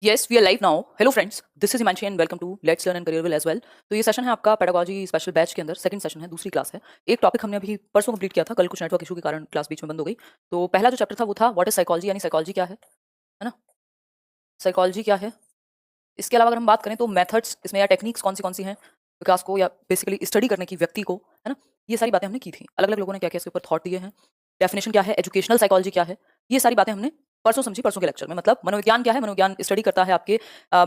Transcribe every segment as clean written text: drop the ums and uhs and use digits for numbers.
Yes, we are live now. Hello friends, this is Himanshi and welcome to Let's Learn and Career Will as well. तो ये session है आपका pedagogy special batch के अंदर, second session है, दूसरी class है। एक टॉपिक हमने अभी परसों कंप्लीट किया था, कल कुछ नेटवर्क इशू के कारण क्लास बीच में बंद हो गई। तो पहला जो चैप्टर था वो था व्हाट इज साइकोलॉजी, यानी साइकोलॉजी क्या है ना? साइकोलॉजी क्या है? इसके अलावा अगर हम बात करें तो मेथड्स इसमें या टेक्निक्स कौन सी हैं विकास को या बेसिकली स्टडी करने की व्यक्ति को, है ना? ये सारी बातें हमने की थी। अलग अलग लोगों ने क्या क्या इसके ऊपर थॉट दिए हैं, डेफिनेशन क्या है, एजुकेशनल साइकोलॉजी क्या है, ये सारी बातें हमने परसों समझी परसों के लेक्चर में। मतलब मनोविज्ञान क्या है, मनोविज्ञान स्टडी करता है आपके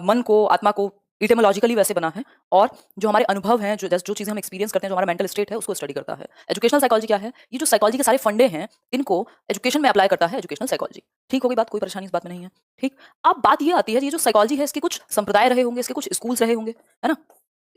मन को, आत्मा को, इटिमोलॉजिकली वैसे बना है, और जो हमारे अनुभव हैं, जो चीज़ें हम एक्सपीरियंस करते हैं, जो हमारा मेंटल स्टेट है, उसको स्टडी करता है। एजुकेशनल साइकोलॉजी क्या है? ये जो साइकोलॉजी के सारे फंडे हैं, इनको एजुकेशन में अप्लाई करता है एजुकेशनल साइकोलॉजी। ठीक होगी बात, कोई परेशानी इस बात में नहीं है। ठीक, अब बात ये आती है, ये जो साइकोलॉजी है इसके कुछ संप्रदाय रहे होंगे, इसके कुछ स्कूल्स रहे होंगे, है ना?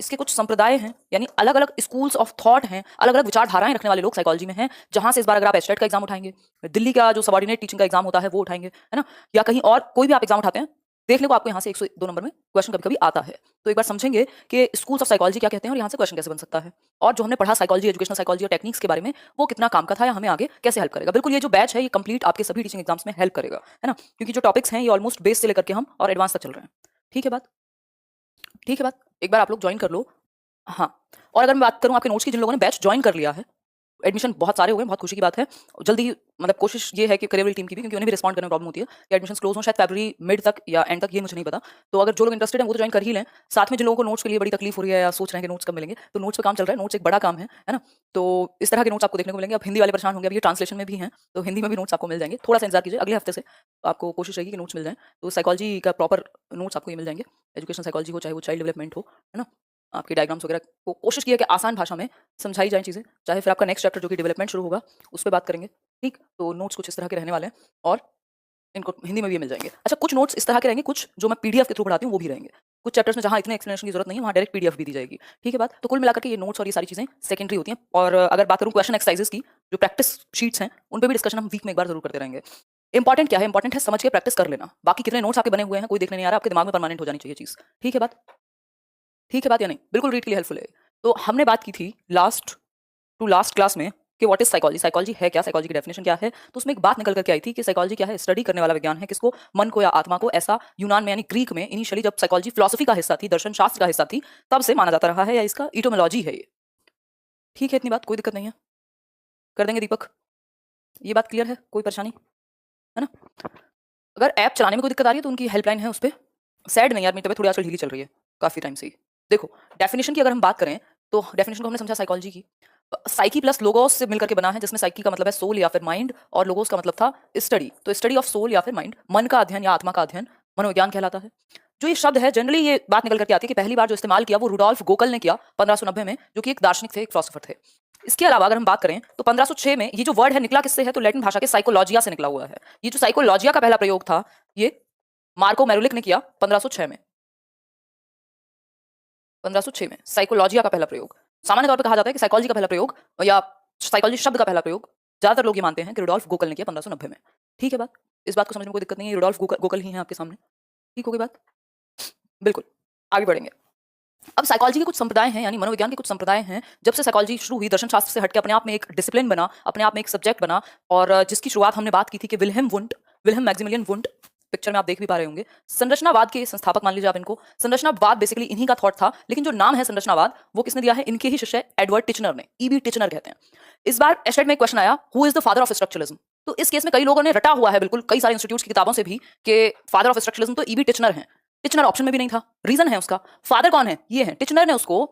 इसके कुछ संप्रदाय हैं, यानी अलग अलग स्कूल्स ऑफ थॉट हैं, अलग अलग विचारधाराएं रखने वाले लोग साइकोलॉजी में हैं। जहां से इस बार अगर आप एस्टेट का एग्जाम उठाएंगे, दिल्ली का जो सबॉर्डिनेट टीचिंग का एग्जाम होता है वो उठाएंगे, है ना, या कहीं और कोई भी आप एग्जाम उठाते हैं, देखने को आपको यहाँ से 102 नंबर में क्वेश्चन कभी कभी आता है। तो एक बार समझेंगे कि स्कूल्स ऑफ साइकोलॉजी क्या कहते हैं और यहाँ से क्वेश्चन कैसे बन सकता है, और जो हमने पढ़ा साइकोलॉजी, एजुकेशनल साइकोलॉजी और टेक्निक्स के बारे में, वो कितना काम का था या हमें आगे कैसे हेल्प करेगा। बिल्कुल ये जो बैच है ये कंप्लीट आपके सभी टीचिंग एग्जाम्स में हेल्प करेगा, है ना, क्योंकि जो टॉपिक्स हैं ये ऑलमोस्ट बेस से लेकर के हम और एडवांस तक चल रहे हैं। ठीक है बात? ठीक है बात, एक बार आप लोग ज्वाइन कर लो। हाँ, और अगर मैं बात करूँ आपके नोट्स की, जिन लोगों ने बैच ज्वाइन कर लिया है, एडमिशन बहुत सारे हो गए, बहुत खुशी की बात है। जल्दी मतलब कोशिश ये है कि करियर टीम की भी, क्योंकि उन्हें भी रिस्पॉन्ड करने में प्रॉब्लम होती है कि एडमिशन क्लोज हो शायद फरवरी मिड तक या एंड तक, ये मुझे नहीं पता। तो अगर जो लोग इंटरेस्टेड हैं वो तो ज्वाइन कर ही लें। साथ में जिन लोगों को नोट्स के लिए बड़ी तकलीफ हो रही है या सोच रहे हैं कि नोट्स कब मिलेंगे, तो नोट्स पे काम चल रहा है। नोट्स एक बड़ा काम है ना? तो इस तरह के नोट्स आपको देखने को मिलेंगे। अब हिंदी वाले परेशान होंगे, अब ये ट्रांसलेशन में भी हैं, तो हिंदी में भी नोट्स आपको मिल जाएंगे। थोड़ा सा इंतजार कीजिए, अगले हफ्ते से आपको कोशिश रहेगी कि नोट्स मिल जाए। तो साइकोलॉजी का प्रॉपर नोट्स आपको ये मिल जाएंगे। एजुकेशन साइकोलॉजी हो, चाहे वो चाइल्ड डेवलपमेंट हो, है ना, आपके डायग्राम्स वगैरह को कोशिश की है कि आसान भाषा में समझाई जाए चीज़ें। चाहे फिर आपका नेक्स्ट चैप्टर जो कि डेवलपमेंट शुरू होगा उस पे बात करेंगे। ठीक, तो नोट्स कुछ इस तरह के रहने वाले हैं, और इनको हिंदी में भी मिल जाएंगे। अच्छा, कुछ नोट्स इस तरह के रहेंगे, कुछ जो मैं पीडीएफ के थ्रू पढ़ाती हूँ वो भी रहेंगे। कुछ चैप्टर्स में जहाँ इतने एक्सप्लेनेशन की जरूरत नहीं है वहाँ डायरेक्ट पीडीएफ भी दी जाएगी। ठीक है बात? तो कुल मिलाकर के ये नोट्स और ये सारी चीज़ें सेकेंडरी होती हैं। और अगर बात करूँ क्वेश्चन एक्सरसाइजेस की, जो प्रैक्टिस शीट्स हैं उन पर भी डिस्कशन हम वीक में एक बार जरूर करते रहेंगे। इंपॉर्टेंट क्या है? इंपॉर्टेंट है समझ के प्रैक्टिस कर लेना। बाकी कितने नोट्स आपके बने हुए हैं कोई देखने नहीं आ रहा, आपके दिमाग में परमानेंट हो जानी चाहिए चीज़। ठीक है बात? ठीक है बात या नहीं? बिल्कुल रीड के लिए हेल्पफुल है। तो हमने बात की थी लास्ट टू लास्ट क्लास में कि व्हाट इज साइकोलॉजी, साइकोलॉजी है क्या, साइकोलॉजी की डेफिनेशन क्या है। तो उसमें एक बात निकल करके आई थी कि साइकोलॉजी क्या है? स्टडी करने वाला विज्ञान है। किसको? मन को या आत्मा को। ऐसा यूनान में यानी ग्रीक में इनिशियली जब साइकोलॉजी फिलोसफी का हिस्सा थी, दर्शन शास्त्र का हिस्सा थी, तब से माना जाता रहा है, या इसका इटोमोलॉजी है ये। ठीक है, इतनी बात, कोई दिक्कत नहीं है, कर देंगे दीपक। ये बात क्लियर है? कोई परेशानी है ना? अगर ऐप चलाने में कोई दिक्कत आ रही है तो उनकी हेल्पलाइन है, उस पर। सैड नहीं यार, मेरी तबीयत थोड़ी आजकल ढीली चल रही है काफी टाइम से ही। देखो, डेफिनेशन की अगर हम बात करें तो डेफिनेशन को हमने समझा साइकोलॉजी की, साइकी प्लस लोगोस से मिलकर के बना है, जिसमें साइकी का मतलब है सोल या फिर माइंड, और लोगोस का मतलब था स्टडी। तो स्टडी ऑफ सोल या फिर माइंड, मन का अध्ययन या आत्मा का अध्ययन, मनोविज्ञान कहलाता है। जो ये शब्द है, जनरली ये बात निकल करके आती है कि पहली बार जो इस्तेमाल किया वो रुडोल्फ गोकल ने किया 1590 में, जो कि एक दार्शनिक थे, एक फिलोसोफर थे। इसके अलावा अगर हम बात करें तो 1506 में ये जो वर्ड है निकला किससे है? तो लैटिन भाषा के साइकोलॉजिया से निकला हुआ है। ये जो साइकोलॉजिया का पहला प्रयोग था ये मार्को मेरुलिक ने किया 1506 में। 1506 में साइकोलॉजिया का पहला प्रयोग। सामान्य तौर पर कहा जाता है कि साइकोलॉजी का पहला प्रयोग या साइकोलॉजी शब्द का पहला प्रयोग ज्यादातर लोग ये मानते हैं कि रुडोल्फ गोकल ने किया 1590 में। ठीक है बात? इस बात को समझने में कोई दिक्कत नहीं है, रुडोल्फ गोकल ही है आपके सामने। ठीक होगी बात? बिल्कुल, आगे बढ़ेंगे। अब साइकोलॉजी के कुछ संप्रदाय हैं, यानी मनोविज्ञान के कुछ संप्रदाय हैं। जब से साइकोलॉजी शुरू हुई, दर्शन शास्त्र से हटके अपने आप में एक डिसिप्लिन बना, अपने आप में एक सब्जेक्ट बना, और जिसकी शुरुआत हमने बात की थी कि विल्हेम मैक्सिमिलियन वुंट, पिक्चर में आप देख भी पा रहे होंगे, संरचनावाद के संस्थापक मान लीजिए आप इनको। संरचनावाद बेसिकली इन्हीं का थॉट था, लेकिन जो नाम है संरचनावाद वो किसने दिया है? इनके ही शिष्य एडवर्ड टिचनर ने, ईबी टिचनर कहते हैं। इस बार एस्टेट में एक क्वेश्चन आया, who is the father of structuralism? तो इस केस में कई लोगों ने रटा हुआ है, बिल्कुल कई सारे इंस्टीट्यूट्स की किताबों से भी, कि फादर ऑफ स्ट्रक्चरलिज्म तो ईबी टिचनर हैं। टिचनर ऑप्शन में भी नहीं था। रीजन है उसका, फादर कौन है? ये है टिचनर ने उसको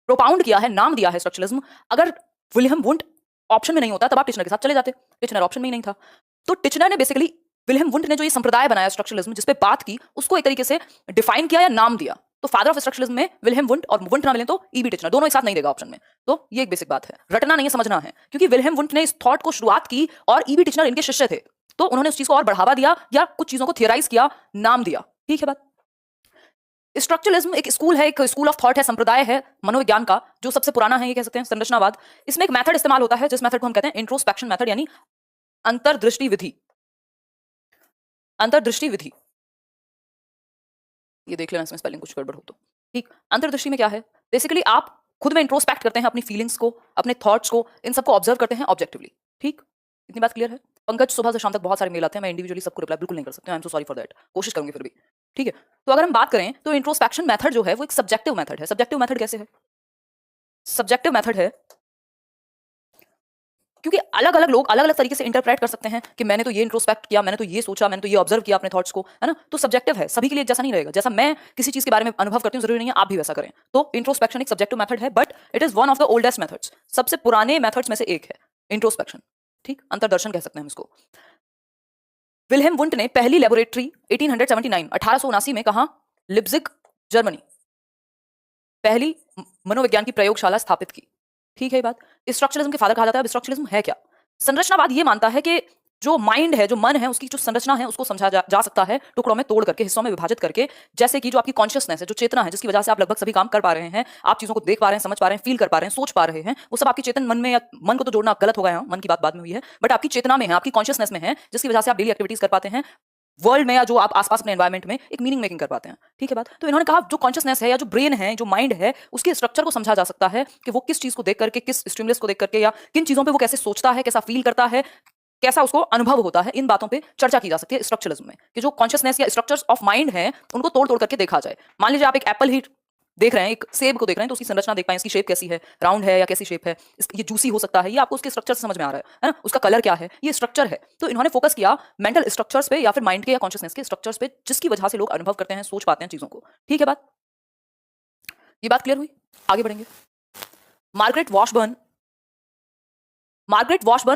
प्रोपाउंड किया है, नाम दिया है स्ट्रक्चरलिज्म। अगर विलियम वुंट ऑप्शन में नहीं होता तब आप टिचनर के साथ चले जाते, टिचनर ऑप्शन में ही नहीं था। तो टिचनर ने बेसिकली, विलियम वुंट ने जो ये संप्रदाय बनाया स्ट्रक्चरलिज्म, जिस पे बात की, उसको एक तरीके से डिफाइन किया या नाम दिया। तो फादर ऑफ स्ट्रक्चरलिज्म में विलियम वुंट, और वुंट ना मिले तो ईबी टिचनर, दोनों एक साथ नहीं देगा ऑप्शन में। तो ये एक बेसिक बात है, रटना नहीं है, समझना है, क्योंकि विलियम वुंट ने इस थॉट को शुरुआत की और ईबी टिचनर इनके शिष्य थे, तो उन्होंने उस चीज को और बढ़ावा दिया या कुछ चीजों को थियराइज किया, नाम दिया। ठीक है बात? स्ट्रक्चरलिज्म एक स्कूल है, एक स्कूल ऑफ थॉट है, संप्रदाय है मनोविज्ञान का, जो सबसे पुराना है, ये कह सकते हैं संरचनावाद। इसमें एक मेथड इस्तेमाल होता है, जिस मेथड को हम कहते हैं इंट्रोस्पेक्शन मेथड, यानी अंतर्दृष्टि विधि। अंतर्दृष्टि विधि, ये देख लेना इसमें स्पेलिंग कुछ गड़बड़ हो तो। ठीक, अंतर्दृष्टि में क्या है? बेसिकली आप खुद में इंट्रोस्पेक्ट करते हैं, अपनी फीलिंग्स को, अपने थॉट्स को, इन सबको ऑब्जर्व करते हैं ऑब्जेक्टिवली। ठीक, इतनी बात क्लियर है? पंकज, सुबह से शाम तक बहुत सारे मेल आते हैं, मैं इंडिविजुअली सबको रिप्लाई बिल्कुल नहीं कर सकती, I am so sorry for that, कोशिश करूंगी फिर भी। ठीक है। तो अगर हम बात करें तो इंट्रोस्पेक्शन मेथड जो है वो एक सब्जेक्टिव मेथड है। सब्जेक्टिव मेथड कैसे है? सब्जेक्टिव मेथड है क्योंकि अलग अलग लोग अलग अलग तरीके से इंटरप्रेट कर सकते हैं कि मैंने तो ये इंट्रोस्पेक्ट किया, मैंने तो ये सोचा, मैंने तो ये ऑब्जर्व किया अपने थॉट्स को, है ना। तो सब्जेक्टिव है, सभी के लिए एक जैसा नहीं रहेगा। जैसा मैं किसी चीज के बारे में अनुभव करती हूँ जरूरी नहीं है आप भी वैसा करें। तो इंट्रोस्पेक्शन एक सब्जेक्टिव मेथड है, but it is one of the oldest methods, सबसे पुराने मेथड्स में से एक है इंट्रोस्पेक्शन। ठीक, अंतर्दर्शन कह सकते हैं हम इसको। विल्हेम वुंट ने पहली लेबोरेटरी 1879 में कहा? लिप्जिग, जर्मनी, पहली मनोविज्ञान की प्रयोगशाला स्थापित की। ठीक है ये बात। स्ट्रक्चरलिज्म के फादर कहा जाता है। अब स्ट्रक्चरलिज्म है क्या? संरचनावाद ये मानता है कि जो माइंड है, जो मन है, उसकी जो संरचना है उसको समझा जा सकता है टुकड़ों में तोड़ करके, हिस्सों में विभाजित करके। जैसे कि जो आपकी कॉन्शियसनेस है, जो चेतना है, जिसकी वजह से आप लगभग सभी काम कर पा रहे हैं, आप चीजों को देख पा रहे हैं, समझ पा रहे हैं, फील कर पा रहे हैं, सोच पा रहे हैं, वो सब आपकी चेतन मन में, या मन को तो जोड़ना गलत होगा, यहाँ मन की बात बाद में हुई है, बट आपकी चेतना में है, आपकी कॉन्शियसनेस में है, जिसकी वजह से आप डेली एक्टिविटीज कर पाते हैं वर्ल्ड में, या जो आप आसपास अपने एनवायरमेंट में एक मीनिंग मेकिंग कर पाते हैं। ठीक है बात। तो इन्होंने कहा जो कॉन्शियसनेस है, या जो ब्रेन है, जो माइंड है, उसके स्ट्रक्चर को समझा जा सकता है कि वो किस चीज को देख करके, किस स्टिमुलस को देख करके, या किन चीजों पे वो कैसे सोचता है, कैसा फील करता है, कैसा उसको अनुभव होता है। इन बातों पे चर्चा की जा सकती है स्ट्रक्चरलिज्म में, कि जो कॉन्शियसनेस या स्ट्रक्चर्स ऑफ माइंड है उनको तोड़ तोड़ करके देखा जाए। मान लीजिए आप एक एप्पल ही देख रहे हैं, एक सेब को देख रहे हैं, तो उसकी संरचना देख पाएं, इसकी शेप कैसी है, राउंड है या कैसी शेप है, ये जूसी हो सकता है, ये आपको उसके स्ट्रक्चर से समझ में आ रहा है ना, उसका कलर क्या है, ये स्ट्रक्चर है। तो इन्होंने फोकस किया मेंटल स्ट्रक्चर्स पे, या फिर माइंड के या कॉन्शियसनेस के स्ट्रक्चर्स पे, जिसकी वजह से लोग अनुभव करते हैं, सोच पाते हैं चीजों को। ठीक है बात, ये बात क्लियर हुई? आगे बढ़ेंगे। मार्गरेट वॉशबर्न,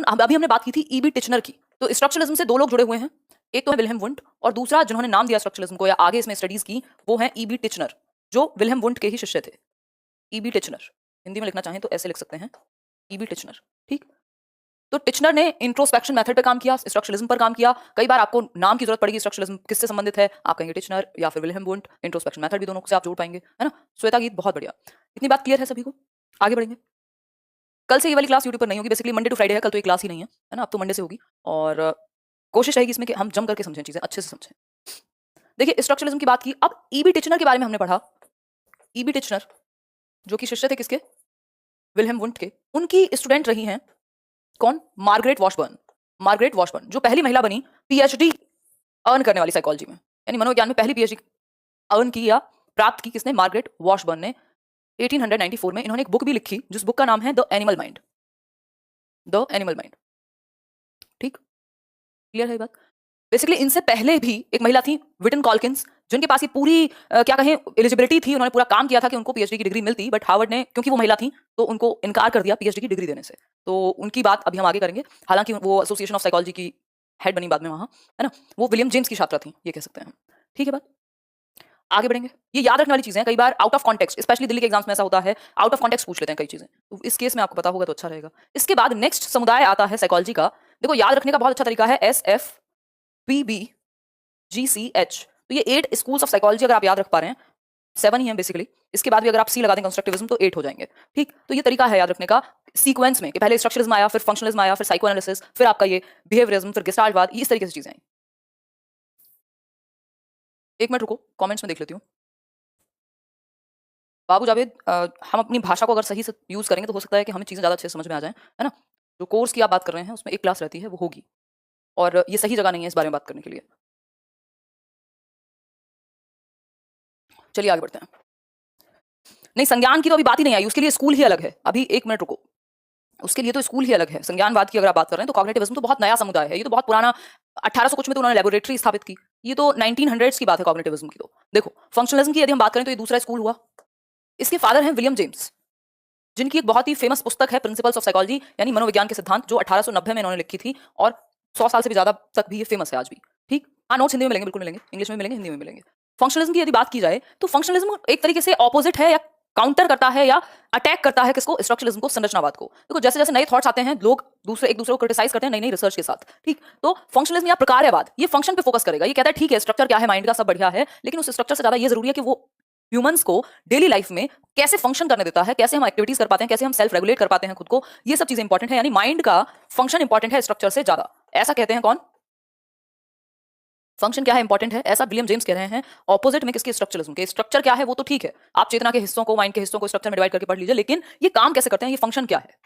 अभी हमने बात की थी ईबी टिचनर की। तो स्ट्रक्चरलिज्म से दो लोग जुड़े हुए हैं, एक तो है विल्हेम वुंट, और दूसरा जिन्होंने नाम दिया स्ट्रक्चरलिज्म को या आगे इसमें स्टडीज की, वो है ईबी टिचनर, जो विल्हेम वुंट के ही शिष्य थे। ईबी टिचनर, हिंदी में लिखना चाहें तो ऐसे लिख सकते हैं, ईबी टिचनर। ठीक। तो टिचनर ने इंट्रोस्पेक्शन मेथड पे काम किया, स्ट्रक्चरलिज्म पर काम किया। कई बार आपको नाम की जरूरत पड़ेगी, स्ट्रक्चरलिज्म किससे संबंधित है, आप कहेंगे टिचनर या फिर विल्हेम वुंट। इंट्रोस्पेक्शन मेथड भी दोनों से आप जोड़ पाएंगे, है ना। श्वेता गीत, बहुत बढ़िया। इतनी बात क्लियर है सभी को? आगे बढ़ेंगे। कल से ये वाली क्लास यूट्यूब पर नहीं होगी, बेसिकली मंडे टू फ्राइडे है, कल तो एक क्लास ही नहीं है ना, अब तो मंडे से होगी। और कोशिश रहेगी इसमें कि हम जम करके समझें, चीजें अच्छे से समझें। देखिए स्ट्रक्चरलिज्म की बात की, अब ईबी टिचनर के बारे में हमने पढ़ा। ईबी टिचनर जो कि शिष्य थे किसके? विल्हेम वुंट के। उनकी स्टूडेंट रही हैं कौन? Margaret Washburn. मार्गरेट वॉशबर्न जो पहली महिला बनी पीएचडी अर्न करने वाली साइकोलॉजी में, यानी मनोविज्ञान में पहली पीएचडी अर्न की या प्राप्त की किसने? मार्गरेट वॉशबर्न ने 1894 में। इन्होंने एक बुक भी लिखी जिस बुक का नाम है the animal mind. The animal mind. ठीक, क्लियर है बात? बेसिकली इनसे पहले भी एक महिला थी विटन कॉल्किंस, जिनके पास ये पूरी क्या कहें एलिजिबिलिटी थी, उन्होंने पूरा काम किया था कि उनको पीएचडी की डिग्री मिलती, बट हार्वर्ड ने क्योंकि वो महिला थी तो उनको इनकार कर दिया पीएचडी की डिग्री देने से। तो उनकी बात अभी हम आगे करेंगे। हालांकि वो एसोसिएशन ऑफ साइकोलॉजी की हेड बनी बाद में वहां, है ना। वो विलियम जेम्स की छात्रा थी, ये कह सकते हैं हम। ठीक है बात, आगे बढ़ेंगे। ये याद रखने वाली चीजें हैं, कई बार out of context, specially Delhi के एग्जाम्स में ऐसा होता है, आउट ऑफ कॉन्टेक्स्ट पूछ लेते हैं कई चीजें, तो इस केस में आपको पता होगा तो अच्छा रहेगा। इसके बाद नेक्स्ट समुदाय आता है साइकोलॉजी का। देखो याद रखने का बहुत अच्छा तरीका है SFPBGCH। तो ये 8 स्कूल्स ऑफ साइकोलॉजी अगर आप याद रख पा रहे हैं, 7 ही हैं बेसिकली। इसके बाद भी अगर आप C लगा दें कंस्ट्रक्टिविज्म तो 8 हो जाएंगे। ठीक, तो ये तरीका है याद रखने का सीक्वेंस में, कि पहले स्ट्रक्चरलिज्म आया, फिर फंक्शनलिज्म आया, फिर साइकोएनालिसिस, फिर आपका ये बिहेवियरिज्म, फिर गेस्टाल्टवाद, इस तरीके से चीजें आई। एक मिनट रुको, कमेंट्स में देख लेती हूँ। बाबू जावेद, हम अपनी भाषा को अगर सही से यूज करेंगे तो हो सकता है कि हमें चीजें ज्यादा अच्छे से समझ में आ जाएं, है ना। जो कोर्स की आप बात कर रहे हैं उसमें एक क्लास रहती है, वो होगी, और ये सही जगह नहीं है इस बारे में बात करने के लिए। चलिए आगे बढ़ते हैं। नहीं, संज्ञान की तो अभी बात ही नहीं आई, उसके लिए स्कूल ही अलग है। अभी एक मिनट रुको, उसके लिए तो स्कूल ही अलग है। संज्ञानवाद की अगर आप बात कर रहे हैं तो कॉग्निटिविज्म तो बहुत नया समुदाय है, ये तो बहुत पुराना, 1800 कुछ में तो उन्होंने लेबोरेटरी स्थापित की। ये तो 1900s की बात है कॉग्निटिविज्म की। तो देखो फंक्शनलिज्म की यदि हम बात करें तो ये दूसरा स्कूल हुआ। इसके फादर हैं विलियम जेम्स, जिनकी एक बहुत ही फेमस पुस्तक है प्रिंसिपल्स ऑफ साइकोलॉजी, यानी मनोविज्ञान के सिद्धांत, जो 1890 में इन्होंने लिखी थी, और 100 साल से भी ज्यादा तक भी ये फेमस है आज भी। ठीक, हाँ नोट्स हिंदी में मिलेंगे, बिल्कुल मिलेंगे, इंग्लिश में मिलेंगे, हिंदी में मिलेंगे। फंक्शनलिज्म की यदि बात की जाए तो फंक्शनलिज्म एक तरीके से ऑपोजिट है, या काउंटर करता है, या अटैक करता है किसको? स्ट्रक्चरलिज्म को, संरचनावाद को। देखो जैसे जैसे नए थॉट्स आते हैं, लोग एक दूसरे को क्रिटिसाइज करते हैं नई नई रिसर्च के साथ। ठीक, तो फंक्शनलिज्म या प्रकार्यवाद ये फंक्शन पे फोकस करेगा। ये कहता है ठीक है स्ट्रक्चर क्या है माइंड का, सब बढ़िया है, लेकिन उस स्ट्रक्चर से ज्यादा ये जरूरी है कि वो ह्यूमंस को डेली लाइफ में कैसे फंक्शन करने देता है, कैसे हम एक्टिविटीज कर पाते हैं, कैसे हम सेल्फ रेगुलेट कर पाते हैं खुद को, ये सब चीजें इंपॉर्टेंट है। यानी माइंड का फंक्शन इंपॉर्टेंट है स्ट्रक्चर से ज्यादा। ऐसा कहते हैं कौन? फंक्शन क्या है इंपॉर्टेंट है, ऐसा विलियम जेम्स कह रहे हैं। ऑपोजिट में किसके? स्ट्रक्चरलिज्म के। स्ट्रक्चर क्या है वो तो ठीक है, आप चेतना के हिस्सों को, माइंड के हिस्सों को स्ट्रक्चर में डिवाइड करके पढ़ लीजिए, लेकिन ये काम कैसे करते हैं, ये फंक्शन क्या है,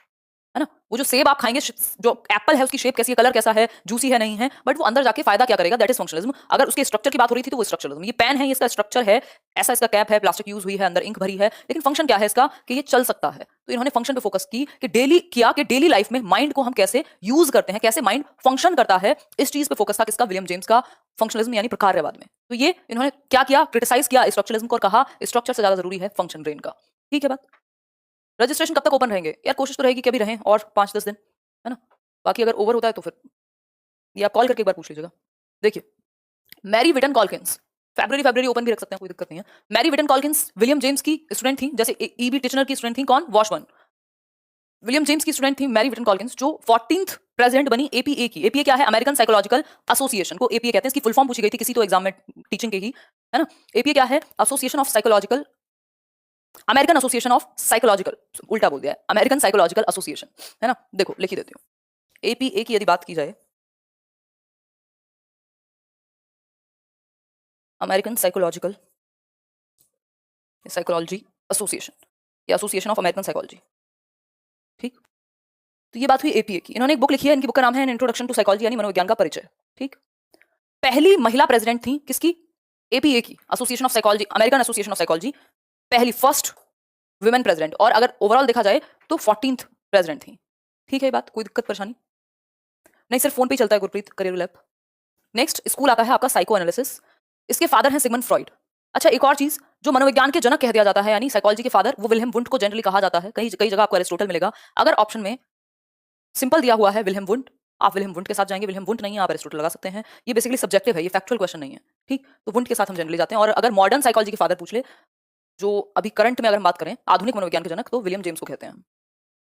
है ना? वो जो सेब आप खाएंगे, जो एप्पल है उसकी शेप कैसी है, कलर कैसा है, जूसी है नहीं है, बट वो अंदर जाके फायदा क्या करेगा, दैट इज फंक्शनलिज्म। अगर उसके स्ट्रक्चर की बात हो रही थी तो वो स्ट्रक्चरलिज्म। ये पेन है, इसका स्ट्रक्चर है, ऐसा इसका कैप है, प्लास्टिक यूज हुई है, अंदर इंक भरी है, लेकिन फंक्शन क्या है इसका कि ये चल सकता है। तो इन्होंने फंक्शन पे फोकस की कि डेली लाइफ में माइंड को हम कैसे यूज करते हैं, कैसे माइंड फंक्शन करता है, इस चीज पे फोकस था किसका, विलियम जेम्स का, फंक्शनलिज्म यानी प्रकार्यवाद में। तो ये इन्होंने क्या किया, क्रिटिसाइज किया स्ट्रक्चरलिज्म को और कहा स्ट्रक्चर से ज्यादा जरूरी है फंक्शन ब्रेन का। ठीक है बात। रजिस्ट्रेशन कब तक ओपन रहेंगे यार, कोशिश तो रहेगी कि अभी रहें और 5-10 दिन, है ना? बाकी अगर ओवर होता है तो फिर ये आप कॉल करके एक बार पूछ लीजिएगा। देखिए, मैरी विटन कॉल्किंस, फेब्रुअरी ओपन भी रख सकते हैं, कोई दिक्कत नहीं है। मैरी विटन कॉल्किंस विलियम जेम्स की स्टूडेंट थी, जैसे ईबी टिचनर की स्टूडेंट थी कौन, वॉशबर्न। विलियम जेम्स की स्टूडेंट थी मैरी विटन कॉल्किंस, जो 14th प्रेसिडेंट बनी एपीए की। एपीए क्या है, अमेरिकन साइकोलॉजिकल एसोसिएशन को एपीए कहते हैं। इसकी फुल फॉर्म पूछी गई थी किसी तो एग्जाम में टीचिंग के ही, है ना? एपीए क्या है, association of psychological, American association of psychological, उल्टा बोल दिया है, अमेरिकन साइकोलॉजिकल एसोसिएशन, है ना? देखो लिख ही देती हूँ। एपीए की यदि बात की जाए, अमेरिकन साइकोलॉजिकल साइकोलॉजी एसोसिएशन या एसोसिएशन ऑफ अमेरिकन साइकोलॉजी, ठीक? तो ये बात हुई एपीए की। इन्होंने एक बुक लिखी है, इनकी बुक का नाम है इंट्रोडक्शन टू साइकोलॉजी यानी मनोविज्ञान का परिचय, ठीक? पहली महिला प्रेसिडेंट थी किसकी, एपीए की, association of psychology, American association of psychology, पहली फर्स्ट वुमेन प्रेसिडेंट। और अगर ओवरऑल देखा जाए तो 14th प्रेसिडेंट थी। ठीक है ये बात, कोई दिक्कत परेशानी नहीं, सिर्फ फोन पे ही चलता है Gurpreet career lab. Next school आता है आपका साइको एनालिसिस। इसके फादर हैं सिगमंड फ्रॉइड। अच्छा, एक और चीज, जो मनोविज्ञान के जनक कह दिया जाता है यानी साइकोलॉजी के फादर, वो विल्हेम वुंट को जनरली कहा जाता है। कई कई जगह आपको एरिस्टोटल मिलेगा। अगर ऑप्शन में सिंपल दिया हुआ है विल्हेम वुंट, आप विल्हेम वुंट के साथ जाएंगे। विल्हेम वुंट नहीं है, आप एरिस्टोटल लगा सकते हैं। ये बेसिकली सब्जेक्टिव है, ये फैक्चुअल क्वेश्चन नहीं है, ठीक? तो वुंट के साथ हम जनरली जाते हैं। और अगर मॉडर्न साइकोलॉजी के फादर पूछ ले, जो अभी करंट में अगर हम बात करें आधुनिक मनोविज्ञान के जनक, तो विलियम जेम्स को कहते हैं हम,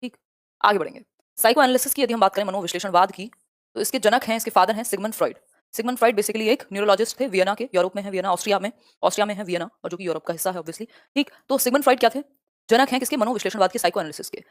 ठीक? आगे बढ़ेंगे। साइको एनालिसिस की यदि हम बात करें, मनोविश्लेषणवाद की, तो इसके जनक हैं, इसके फादर हैं Sigmund Freud. Sigmund Freud basically एक न्यूरोलॉजिस्ट थे, वियना के, यूरोप में है वियना, ऑस्ट्रिया में है वियना, और जो कि यूरोप का हिस्सा है ऑब्वियसली, ठीक? तो सिगमंड फ्रॉइड क्या थे, जनक हैं किसके, मनोविश्लेषणवाद के, साइको एनालिसिस के।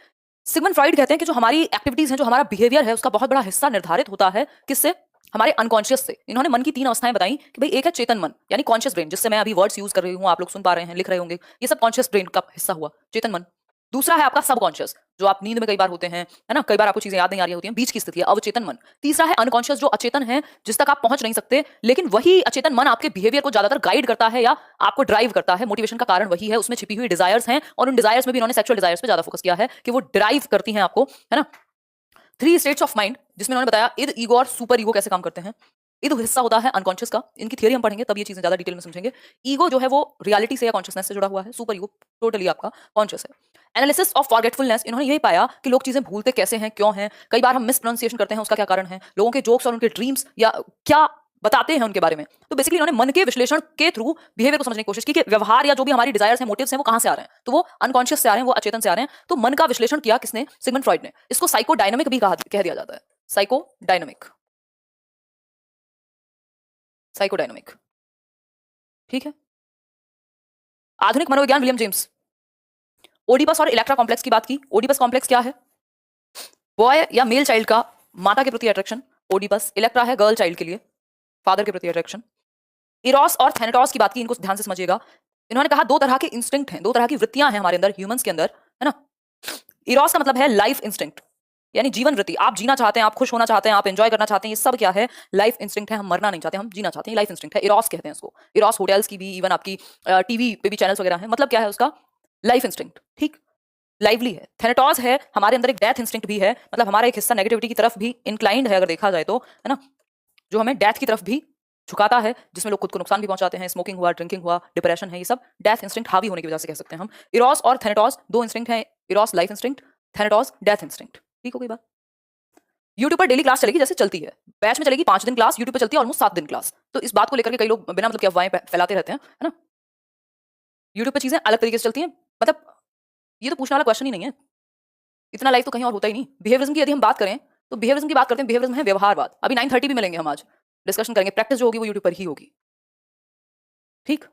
सिगमंड फ्रॉइड कहते हैं कि जो हमारी एक्टिविटीज हैं, जो हमारा बिहेवियर है, उसका बहुत बड़ा हिस्सा निर्धारित होता है किससे, हमारे अनकॉन्शियस से। इन्होंने मन की 3 अवस्थाएं बताई कि भाई एक है चेतन मन यानी कॉन्शियस ब्रेन, जिससे मैं अभी वर्ड्स यूज कर रही हूँ, आप लोग सुन पा रहे हैं, लिख रहे होंगे, ये सब कॉन्शियस ब्रेन का हिस्सा हुआ, चेतन मन। दूसरा है आपका सबकॉन्शियस, जो आप नींद में कई बार होते हैं, है ना, कई बार आपको चीजें याद नहीं आ रही होती हैं, बीच की स्थिति है, अवचेतन मन। तीसरा है अनकॉन्शियस, जो अचेतन है, जिस तक आप पहुंच नहीं सकते, लेकिन वही अचेतन मन आपके बिहेवियर को ज्यादातर गाइड करता है या आपको ड्राइव करता है। मोटिवेशन का कारण वही है, उसमें छिपी हुई डिजायर्स हैं, और उन डिजायर्स में भी इन्होंने सेक्सुअल डिजायर्स पे ज्यादा फोकस किया है कि वो ड्राइव करती हैं आपको, है ना। 3 स्टेट्स ऑफ माइंड, जिसमें उन्होंने बताया इद, ईगो और सुपर ईगो कैसे काम करते हैं। ईगो हिस्सा होता है अनकॉन्शियस का, इनकी थियरी हम पढ़ेंगे तब ये चीजें ज्यादा डिटेल में समझेंगे। ईगो जो है वो रियलिटी से या कॉन्शियसनेस से जुड़ा हुआ है, सुपर ईगो टोटली आपका कॉन्शियस है। एनालिसिस ऑफ फॉरगेटफुलनेस, इन्होंने यही पाया कि लोग चीजें भूलते कैसे हैं, क्यों हैं, कई बार हम मिस प्रोनाउंसिएशन करते हैं, उसका क्या कारण है, लोगों के जोक्स और उनके ड्रीम्स या क्या बताते हैं उनके बारे में। तो बेसिकली इन्होंने मन के विश्लेषण के थ्रू बिहेवियर को समझने की कोशिश की कि व्यवहार या जो भी हमारी डिजायर्स हैं, मोटिव्स हैं, वो कहां से आ रहे हैं। तो वो अनकॉन्शियस से आ रहे हैं, वो अचेतन से आ रहे हैं। तो मन का विश्लेषण किया किसने, सिगमंड फ्रॉइड ने। इसको साइको डायनामिक भी कह दिया जाता है, साइको डायनामिक, साइको डायनामिक, ठीक है। आधुनिक मनोविज्ञान, विलियम जेम्स। ओडिपस और इलेक्ट्रा कॉम्प्लेक्स की बात की। ओडिपस कॉम्प्लेक्स क्या है, बॉय या मेल चाइल्ड का माता के प्रति अट्रैक्शन, ओडिपस। इलेक्ट्रा है गर्ल चाइल्ड के लिए, फादर के प्रति अट्रैक्शन। इरोस और थैनेटोस की बात की, इनको ध्यान से समझिएगा। इन्होंने कहा 2 तरह के इंस्टिंक्ट हैं, 2 तरह की वृत्तियां हैं हमारे अंदर, ह्यूमंस के अंदर, है ना। इरोस का मतलब है लाइफ इंस्टिंक्ट, यानी जीवन वृत्ति। आप जीना चाहते हैं, आप खुश होना चाहते हैं, आप एंजॉय करना चाहते हैं, ये सब क्या है, लाइफ इंस्टिंक्ट है। हम मरना नहीं चाहते, हम जीना चाहते हैं, लाइफ इंस्टिंक्ट है, इरोस कहते हैं इसको। इरोस होटल्स की भी, इवन आपकी टीवी पे भी चैनल्स वगैरह हैं, मतलब क्या है उसका, लाइफ इंस्टिंक्ट, ठीक, लाइवली है। थैनेटोस है हमारे अंदर एक डेथ इंस्टिंक्ट भी है, मतलब हमारा एक हिस्सा नेगेटिविटी की तरफ भी इंक्लाइंड है अगर देखा जाए तो, है ना, जो हमें डेथ की तरफ भी झुकाता है, जिसमें लोग खुद को नुकसान भी पहुंचाते हैं, स्मोकिंग हुआ, ड्रिंकिंग हुआ, डिप्रेशन है, ये सब डेथ इंस्टिंक्ट हावी होने की वजह से कह सकते हैं हम। इरोस और थैनेटोस 2 इंस्टिंक्ट हैं, Eros life instinct, Thanatos death instinct, ठीक हो गई बात। यूट्यूब पर डेली क्लास चलेगी, जैसे चलती है, बैच में चलेगी 5 दिन क्लास, यूट्यूब पर चलती है ऑलमोस्ट 7 दिन क्लास। तो इस बात को लेकर के कई लोग बिना मतलब की अफवाहें फैलाते रहते हैं, है ना। यूट्यूब पर चीजें अलग तरीके से चलती हैं, मतलब ये तो पूछने वाला क्वेश्चन ही नहीं है, इतना लाइफ तो कहीं और होता ही नहीं। बिहेवियरिज्म की यदि हम बात करें तो बिहेवियरिज्म की बात करते हैं, बिहेवियरिज्म है व्यवहारवाद। अभी 9:30 भी मिलेंगे हम, आज डिस्कशन करेंगे, प्रैक्टिस जो होगी वो यूट्यूब पर ही होगी, ठीक।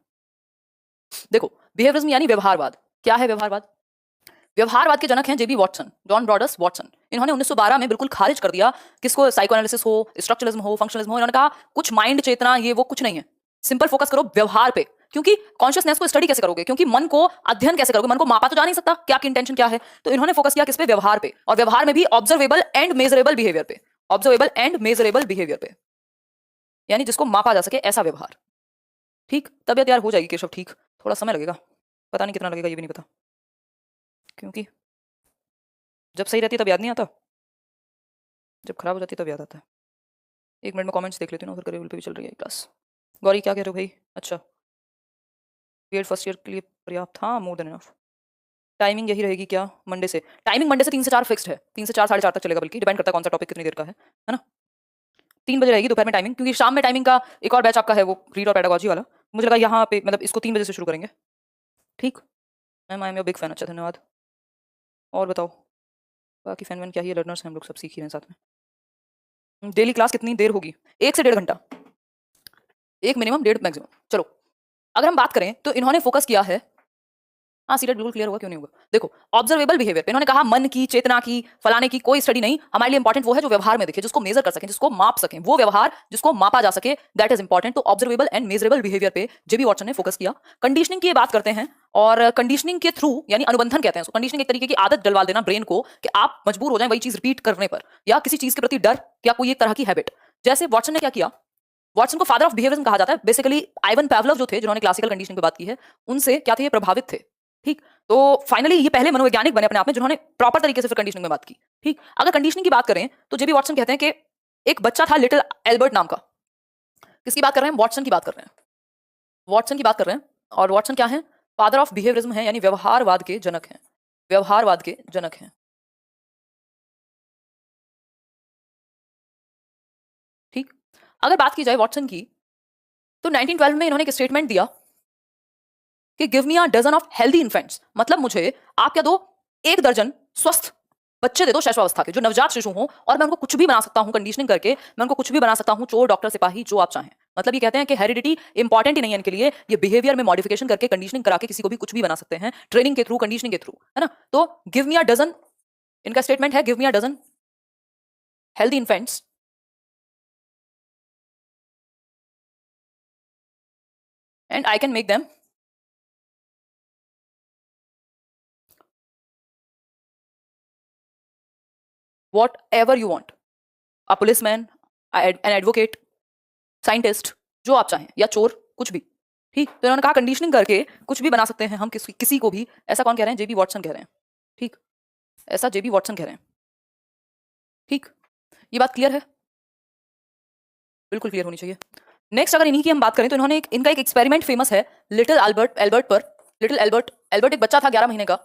देखो, बिहेवियरिज्म यानी व्यवहारवाद। क्या है व्यवहारवाद, व्यवहारवाद के जनक हैं जेबी वॉटसन, जॉन ब्रॉडस वॉटसन। इन्होंने 1912 में बिल्कुल खारिज कर दिया किसको, साइको एनालिसिस हो, स्ट्रक्चरलिज्म हो, फंक्शनलिज्म हो। इन्होंने कहा कुछ माइंड, चेतना, ये वो कुछ नहीं है, सिंपल फोकस करो व्यवहार पे। क्योंकि कॉन्शियसनेस को स्टडी कैसे करोगे, क्योंकि मन को अध्ययन कैसे करोगे, मन को मापा तो जा नहीं सकता कि आपकी इंटेंशन क्या है। तो इन्होंने फोकस किया किस पे, व्यवहार पे, और व्यवहार में भी ऑब्जर्वेबल एंड मेजरेबल बिहेवियर पे, ऑब्जर्वेबल एंड मेजरेबल बिहेवियर पे, यानी जिसको मापा जा सके ऐसा व्यवहार। ठीक, तबियत यार हो जाएगी केशव ठीक, थोड़ा समय लगेगा, पता नहीं कितना लगेगा ये भी नहीं पता, क्योंकि जब सही रहती है तब याद नहीं आता, जब खराब हो जाती है तब याद आता है। 1 मिनट में कमेंट्स देख लेती हूँ, फिर करियर पे भी चल रही है क्लास। गौरी क्या कह रहे हो भाई? अच्छा, बीएड फर्स्ट ईयर के लिए पर्याप्त, हाँ मोर देन इनफ। टाइमिंग यही रहेगी क्या मंडे से? टाइमिंग मंडे से 3 से 4 फिक्स्ड है, 3 से 4 साढ़े 4 तक चलेगा, बल्कि डिपेंड करता है कौन सा टॉपिक कितनी देर का है ना। 3 बजे रहेगी दोपहर में टाइमिंग, क्योंकि शाम में टाइमिंग का एक और बैच आपका है वो रीड और पेडागोजी वाला, मुझे लगा यहाँ पे मतलब इसको 3 बजे से शुरू करेंगे। ठीक ma'am, I am your big fan, अच्छा धन्यवाद। और बताओ बाकी फैन वैन क्या ही लर्नर्स हैं हम लोग, सब सीख ही रहे हैं साथ में। डेली क्लास कितनी देर होगी? 1 से 1.5 घंटा, 1 मिनिमम 1.5 मैक्सिमम। चलो अगर हम बात करें तो इन्होंने फोकस किया है, हाँ सीटेट बिल्कुल क्लियर होगा, क्यों नहीं होगा। देखो ऑब्जर्वेबल बिहेवियर पे इन्होंने कहा मन की, चेतना की, फलाने की कोई स्टडी नहीं, हमारे लिए इंपॉर्टेंट वो है जो व्यवहार में दिखे, जिसको मेजर कर सकें, जिसको माप सकें, वो व्यवहार जिसको मापा जा सके, दैट इज इंपॉर्टेंट। तो ऑब्जर्वेबल एंड मेजरेबल बिहेवियर पे जेबी वॉटसन ने फोकस किया। कंडीशनिंग की बात करते हैं, और कंडीशनिंग के थ्रू यानी अनुबंधन कहते हैं, कंडीशनिंग एक तरीके की आदत डलवा देना ब्रेन को कि आप मजबूर हो जाएं वही चीज रिपीट करने पर, या किसी चीज के प्रति डर, या कोई एक तरह की हैबिट। जैसे वॉटसन ने क्या किया, वॉटसन को फादर ऑफ बिहेवियरिज्म कहा जाता है। बेसिकली आइवन पावलोव जो थे, जिन्होंने क्लासिकल कंडीशनिंग पे बात की है, उनसे क्या थे, ये प्रभावित थे। ठीक, तो फाइनली ये पहले मनोवैज्ञानिक बने अपने आप में जिन्होंने प्रॉपर तरीके से फिर कंडीशनिंग में बात की। ठीक, अगर कंडीशनिंग की बात करें तो जेबी वॉटसन कहते हैं कि एक बच्चा था लिटिल एल्बर्ट नाम का। किसकी बात कर रहे हैं? वॉटसन की बात कर रहे हैं, वॉटसन की बात कर रहे हैं। और वॉटसन क्या है? फादर ऑफ बिहेवियरिज्म है, यानी व्यवहारवाद के जनक हैं, व्यवहारवाद के जनक हैं। ठीक, अगर बात की जाए वॉटसन की तो 1912 में इन्होंने एक स्टेटमेंट दिया कि give me a dozen of healthy infants, मतलब मुझे आप क्या दो, 1 दर्जन स्वस्थ बच्चे दे दो शैशवावस्था के, जो नवजात शिशु हों, और मैं उनको कुछ भी बना सकता हूं कंडीशनिंग करके, मैं उनको कुछ भी बना सकता हूं, चोर, डॉक्टर, सिपाही, जो आप चाहें। मतलब ये कहते हैं कि हेरिडिटी इंपॉर्टेंट ही नहीं है इनके लिए, ये बिहेवियर में मॉडिफिकेशन करके कंडीशनिंग करा के किसी को भी कुछ भी बना सकते हैं, ट्रेनिंग के थ्रू, कंडीशनिंग के थ्रू, है ना। तो गिव मी अ डजन, इनका स्टेटमेंट है give me a dozen healthy infants and I can make them whatever you want, a policeman, an advocate, scientist, जो आप चाहें, या चोर, कुछ भी। ठीक, तो इन्होंने कहा कंडीशनिंग करके कुछ भी बना सकते हैं हम किसी को भी। ऐसा कौन कह रहे हैं? जेबी वॉटसन कह रहे हैं। ठीक, ऐसा जेबी वॉटसन कह रहे हैं। ठीक, ये बात क्लियर है? बिल्कुल क्लियर होनी चाहिए। नेक्स्ट अगर इन्हीं की हम बात करें तो इन्होंने इनका एक एक्सपेरिमेंट फेमस है लिटिल एल्बर्ट पर। लिटिल एल्बर्ट एक बच्चा था 11 महीने का,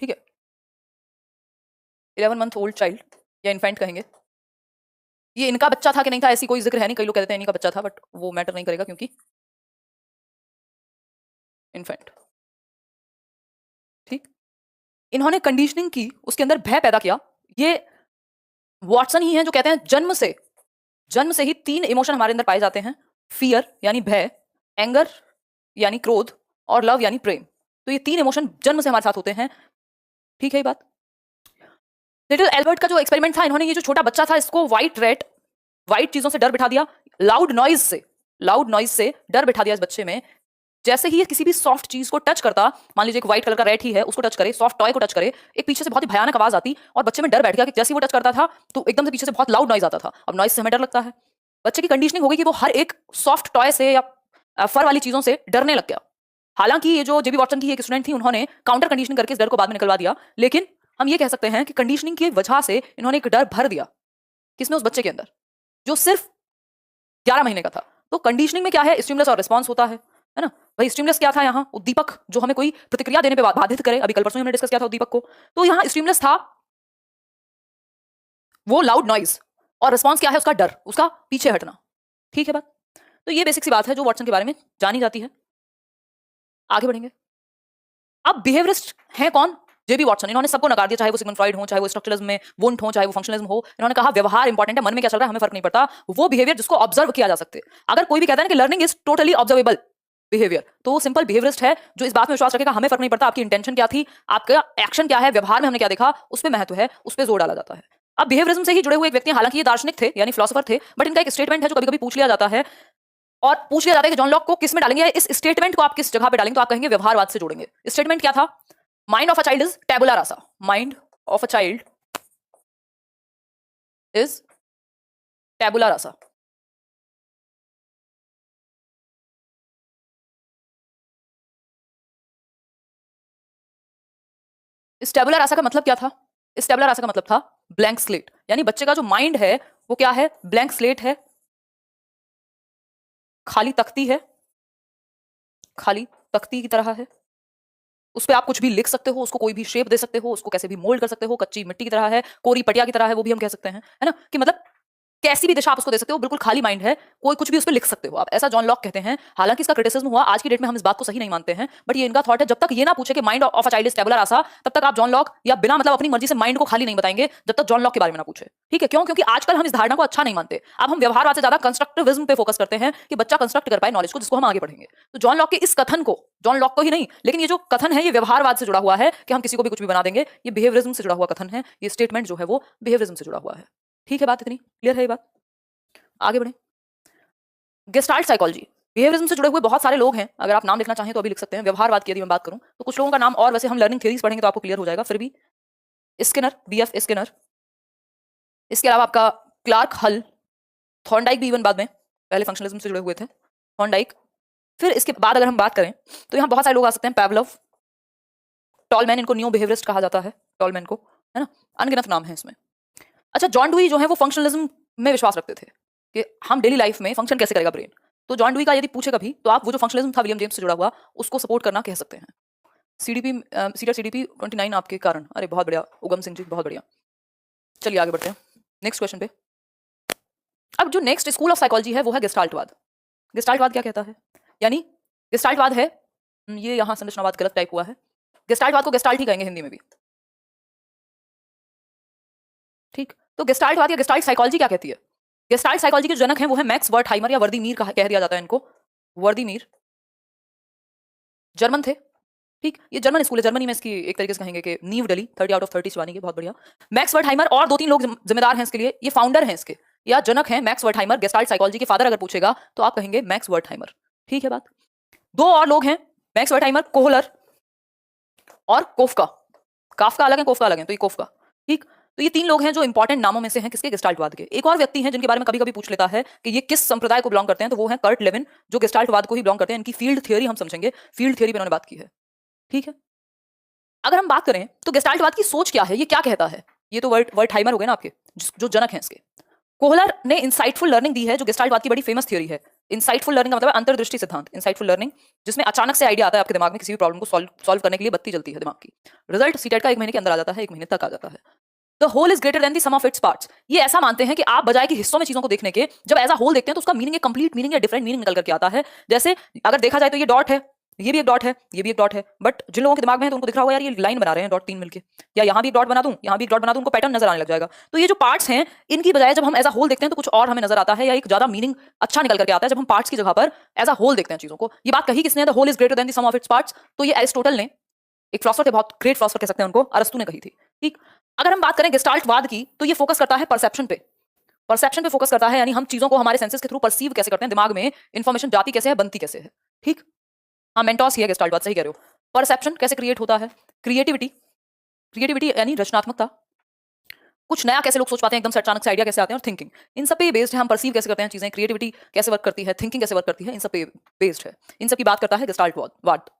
ठीक है, 11 मंथ ओल्ड चाइल्ड, या इन्फेंट कहेंगे। ये इनका बच्चा था कि नहीं था ऐसी कोई जिक्र है नहीं, कई लोग कहते हैं इन्हीं का बच्चा था, बट वो मैटर नहीं करेगा क्योंकि इन्फेंट। ठीक, इन्होंने कंडीशनिंग की, उसके अंदर भय पैदा किया। ये वॉटसन ही हैं जो कहते हैं जन्म से ही 3 इमोशन हमारे अंदर पाए जाते हैं, फियर यानी भय, एंगर यानी क्रोध, और लव यानी प्रेम। तो ये 3 इमोशन जन्म से हमारे साथ होते हैं। ठीक है ये बात। लिटिल एल्बर्ट का जो एक्सपेरिमेंट था, इन्होंने ये जो छोटा बच्चा था इसको व्हाइट चीजों से डर बिठा दिया, लाउड नॉइज से डर बिठा दिया इस बच्चे में। जैसे ही ये किसी भी सॉफ्ट चीज को टच करता, मान लीजिए एक व्हाइट कलर का रेट ही है, उसको टच करे, सॉफ्ट टॉय को टच करे, एक पीछे से बहुत ही भयानक आवाज आती और बच्चे में डर बैठ गया कि जैसे ही वो टच करता था तो एकदम से पीछे से बहुत लाउड नॉइज आता था। अब नॉइज से हमें डर लगता है, बच्चे की कंडीशनिंग हो गई कि वो हर एक सॉफ्ट टॉय से या फर वाली चीजों से डरने लग गया। हालांकि ये जो जेबी वॉटसन की एक स्टूडेंट थी, उन्होंने काउंटर कंडीशनिंग करके इस डर को बाद में निकलवा दिया, लेकिन हम ये कह सकते हैं कि कंडीशनिंग की वजह से इन्होंने एक डर भर दिया किसमें, उस बच्चे के अंदर जो सिर्फ 11 महीने का था। तो कंडीशनिंग में क्या है, स्टिमुलस और रिस्पॉन्स होता है ना। भाई स्टिमुलस क्या था यहाँ, उद्दीपक जो हमें कोई प्रतिक्रिया देने पे बाधित करे, अभी कल परसों हमने डिस्कस किया था उद्दीपक को। तो यहाँ स्टिमुलस था वो लाउड नॉइज, और रिस्पॉन्स क्या है, उसका डर, उसका पीछे हटना। ठीक है बात। तो ये बेसिक सी बात है जो वॉटसन के बारे में जानी जाती है। आगे बढ़ेंगे। अब बिहेवियरिस्ट हैं कौन? जेबी वॉटसन। इन्होंने सबको नकार दिया, चाहे वो सिगमंड फ्रॉइड हो, चाहे वो स्ट्रक्चरलिज्म में वुंट हो, चाहे वो फंक्शनलिज्म हो। इन्होंने कहा व्यवहार इंपॉर्टेंट है, मन में क्या चल रहा है हमें फर्क नहीं पड़ता, वो बिहेवियर जिसको ऑब्जर्व किया जा सकते। अगर कोई भी कहता है कि learning is totally observable behaviour, तो वो सिंपल बिहेवियरिस्ट है जो इस बात में विश्वास रखेगा हमें फर्क नहीं पड़ता आपकी इंटेंशन क्या थी, आपका एक्शन क्या है, व्यवहार में हमने क्या देखा, उस पर महत्व है, उस पर जोर डाला जाता है। अब बिहेवियरिज्म से ही जुड़े हुए एक व्यक्ति, हालांकि ये दार्शनिक थे यानी फिलोसोफर थे, बट इनका एक स्टेटमेंट है जो कभी कभी पूछ लिया जाता है, और पूछ लिया जाता है कि जॉन लॉक को किस में डालेंगे, इस स्टेटमेंट को आप किस जगह पे डालेंगे, तो आप कहेंगे व्यवहारवाद से जोड़ेंगे। स्टेटमेंट क्या था? Mind of a child is tabula rasa. Mind of a child is tabula rasa. इस टैबुला रासा का मतलब क्या था? इस टैबुला रासा का मतलब था ब्लैंक स्लेट, यानी बच्चे का जो माइंड है वो क्या है? ब्लैंक स्लेट है, खाली तख्ती है, खाली तख्ती की तरह है। उस पे आप कुछ भी लिख सकते हो, उसको कोई भी शेप दे सकते हो, उसको कैसे भी मोल्ड कर सकते हो, कच्ची मिट्टी की तरह है, कोरी पटिया की तरह है, वो भी हम कह सकते हैं, है ना, कि मतलब कैसी भी दिशा आप उसको दे सकते हो, बिल्कुल खाली माइंड है, कोई कुछ भी उस पर लिख सकते हो आप, ऐसा जॉन लॉक कहते हैं। हालांकि इसका क्रिटिसिज्म हुआ, आज की डेट में हम इस बात को सही नहीं मानते हैं, बट ये इनका थॉट है। जब तक ये ना पूछे कि mind of a child is tabula rasa, तब तक आप जॉन लॉक या बिना मतलब अपनी मर्जी से माइंड को खाली नहीं बताएंगे, जब तक जॉन लॉक के बारे में ना पूछे। ठीक है, क्यों? क्योंकि आजकल हम इस धारणा को अच्छा नहीं मानते। अब हम व्यवहारवाद से ज्यादा कंस्ट्रक्टिविज्म पे फोकस करते हैं कि बच्चा कंस्ट्रक्ट कर पाए नॉलेज को, जिसको हम आगे पढ़ेंगे। तो जॉन लॉक के इस कथन को, जॉन लॉक को ही नहीं, लेकिन ये जो कथन है ये व्यवहारवाद से जुड़ा हुआ है कि हम किसी को भी कुछ भी बना देंगे, ये बिहेवियरिज्म से जुड़ा हुआ कथन है। ये स्टेटमेंट जो है वो बिहेवियरिज्म से जुड़ा हुआ है। ठीक है, बात इतनी क्लियर है? ये बात आगे बढ़े। गेस्टाल्ट साइकोलॉजी, बिहेवियरिज्म से जुड़े हुए बहुत सारे लोग हैं, अगर आप नाम लिखना चाहें तो अभी लिख सकते हैं। व्यवहारवाद की यदि मैं बात करूं तो कुछ लोगों का नाम, और वैसे हम लर्निंग थ्योरीज पढ़ेंगे तो आपको क्लियर हो जाएगा, फिर भी स्किनर, बीएफ स्किनर, इसके अलावा आपका क्लार्क, हल, थॉर्नडाइक भी इवन बाद में पहले फंक्शनलिज्म से जुड़े हुए थे, थॉर्नडाइक। फिर इसके बाद अगर हम बात करें तो यहाँ बहुत सारे लोग आ सकते हैं, पैवलव, टॉलमैन, इनको न्यू बिहेवियरिस्ट कहा जाता है, टॉलमैन को, है ना, अनगिनत नाम है इसमें। अच्छा, जॉन डुई जो है वो फंक्शनलिज्म में विश्वास रखते थे कि हम डेली लाइफ में फंक्शन कैसे करेगा ब्रेन। तो जॉन डुई का यदि पूछे कभी, तो आप वो जो फंक्शनलिज्म था विलियम जेम्स से जुड़ा हुआ, उसको सपोर्ट करना कह सकते हैं। सीडीपी, सीडीपी 29 आपके कारण, अरे बहुत बढ़िया उगम सिंह जी, बहुत बढ़िया। चलिए आगे बढ़ते हैं नेक्स्ट क्वेश्चन पे। अब जो नेक्स्ट स्कूल ऑफ साइकोलॉजी है वो है गेस्टाल्टवाद। गेस्टाल्टवाद क्या कहता है? यानी गेस्टाल्टवाद है, ये यहाँ संरचनावाद गलत टाइप हुआ है, गेस्टाल्टवाद को गेस्टाल्ट ही कहेंगे हिंदी में भी। ठीक, तो गेस्टाल्टवाद या गेस्टाल्ट साइकोलॉजी क्या कहती है? गेस्टाल्ट साइकोलॉजी के जनक हैं वो है मैक्स वर्टहाइमर या वर्दीमीर कह दिया जाता है इनको, वर्दीमीर, जर्मन थे। ठीक, ये जर्मन स्कूल है, जर्मनी में इसकी एक तरीके से कहेंगे कि नींव डली, 30 आउट ऑफ 30 शिवानी की, बहुत बढ़िया। मैक्स वर्टहाइमर और 2-3 लोग जिम्मेदार हैं इसके लिए, ये फाउंडर हैं इसके या जनक हैं मैक्स वर्टहाइमर। गेस्टाल्ट साइकोलॉजी के फादर अगर पूछेगा तो आप कहेंगे मैक्स वर्टहाइमर। ठीक है बात। 2 और लोग हैं, मैक्स वर्टहाइमर, कोहलर और कोफका। काफका अलग है, कोफका अलग है, तो ये कोफका। ठीक, तो ये 3 लोग हैं जो इंपॉर्टेंट नामों में से हैं किसके? गेस्टाल्टवाद के। एक और व्यक्ति हैं जिनके बारे में कभी कभी पूछ लेता है कि ये किस संप्रदाय को बिलोंग करते हैं, तो वो है कर्ट लेविन, जो गेस्टाल्टवाद को ही बिलोंग करते हैं। इनकी फील्ड थ्योरी हम समझेंगे, फील्ड थ्योरी पे उन्होंने बात की है। ठीक है, अगर हम बात करें तो गेस्टाल्टवाद की सोच क्या है, ये क्या कहता है? ये तो वर्टहाइमर हो गए ना आपके, जो जनक हैं इसके। कोहलर ने इंसाइटफुल लर्निंग दी है, जो गेस्टाल्टवाद की बड़ी फेमस थ्योरी है। इंसाइटफुल लर्निंग का मतलब है अंतर्दृष्टि सिद्धांत, इंसाइटफुल लर्निंग, जिसमें अचानक से आइडिया आता है आपके दिमाग में, किसी भी प्रॉब्लम को सॉल्व करने के लिए बत्ती जलती है दिमाग की। रिजल्ट सीटेट का 1 महीने के अंदर आ जाता है, 1 महीने तक आ जाता है। The whole is greater than the sum of its parts. ये ऐसा मानते हैं कि आप बजाय कि हिस्सों में चीजों को देखने के, जब एज अ होल देखते हैं तो उसका मीनिंग एक कंप्लीट मीनिंग या डिफरेंट मीनिंग निकल करके आता है। जैसे अगर देखा जाए तो ये डॉट है, ये भी एक डॉट है, ये भी एक डॉट है, बट जिन लोगों के दिमाग में है तो उनको दिख रहा होगा यार ये लाइन बना रहे हैं डॉट 3 मिलके, या यहाँ भी एक डॉट बना दूं, यहाँ भी एक डॉट बना दूं, उनको पैटर्न नजर आने लग जाएगा। तो ये जो पार्ट्स हैं, इनकी बजाय जब हम एज अ होल देखते हैं तो कुछ और हमें नजर आता है, या एक ज्यादा मीनिंग अच्छा निकल करके आता है जब हम पार्ट्स की जगह पर एज अ होल देखते हैं चीजों को। ये बात कही किसने? The whole is greater than the sum of its parts. तो ये एरिस्टोटल ने, एक फिलोसोफर थे, बहुत ग्रेट फिलोसोफर कह सकते हैं उनको, अरस्तु ने कही थी। ठीक, अगर हम बात करें गेस्टाल्टवाद की तो ये फोकस करता है परसेप्शन पे, परसेप्शन पे फोकस करता है, यानी हम चीजों को हमारे सेंसेस के थ्रू परसीव कैसे करते हैं, दिमाग में इंफॉर्मेशन जाती कैसे है, बनती कैसे है। ठीक, हाँ मेंटोस ही है गेस्टाल्टवाद, सही कह रहे हो। परसेप्शन कैसे क्रिएट होता है, क्रिएटिविटी, क्रिएटिविटी यानी रचनात्मकता, कुछ नया कैसे लोग सोच पाते हैं, एकदम से अचानक से आइडिया कैसे आते हैं, और थिंकिंग, इन सब पे बेस्ड है। हम परसीव कैसे करते हैं चीजें, क्रिएटिविटी कैसे वर्क करती है, थिंकिंग कैसे वर्क करती है, इन सब पे बेस्ड है। इन सब की बात करता है गेस्टाल्टवाद।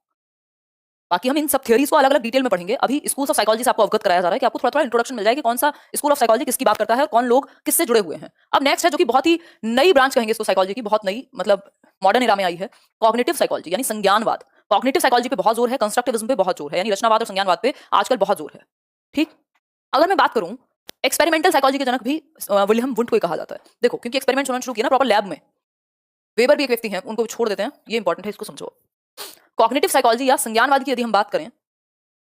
बाकी हम इन सब थ्योरीज को अलग अलग डिटेल में पढ़ेंगे। अभी स्कूल ऑफ साइकोलॉजी से आपको अवगत कराया जा रहा है कि आपको थोड़ा थोड़ा इंट्रोडक्शन मिल जाए कि कौन सा स्कूल ऑफ साइकोलॉजी किसकी बात करता है, कौन लोग किससे जुड़े हुए हैं। अब नेक्स्ट है जो कि बहुत ही नई ब्रांच कहेंगे इसको साइकोलॉजी की, बहुत नई, मतलब मॉडर्न एरा में आई है, कॉग्निटिव साइकोलॉजी यानी संज्ञानवाद। कॉग्निटिव साइकोलॉजी पे बहुत जोर है, कंस्ट्रक्टिविज्म पे बहुत जोर है, यानी रचनावाद और संज्ञानवाद पे आजकल बहुत जोर है। ठीक, अगर मैं बात करूं एक्सपेरिमेंटल साइकोलॉजी के जनक भी विलियम वुंट को ही कहा जाता है। देखो, क्योंकि एक्सपेरिमेंट होना शुरू किया ना प्रॉपर लैब में। वेबर भी एक व्यक्ति हैं, उनको छोड़ देते हैं, ये इंपॉर्टेंट है, इसको समझो। कॉग्निटिव साइकोलॉजी या संज्ञानवाद की यदि हम बात करें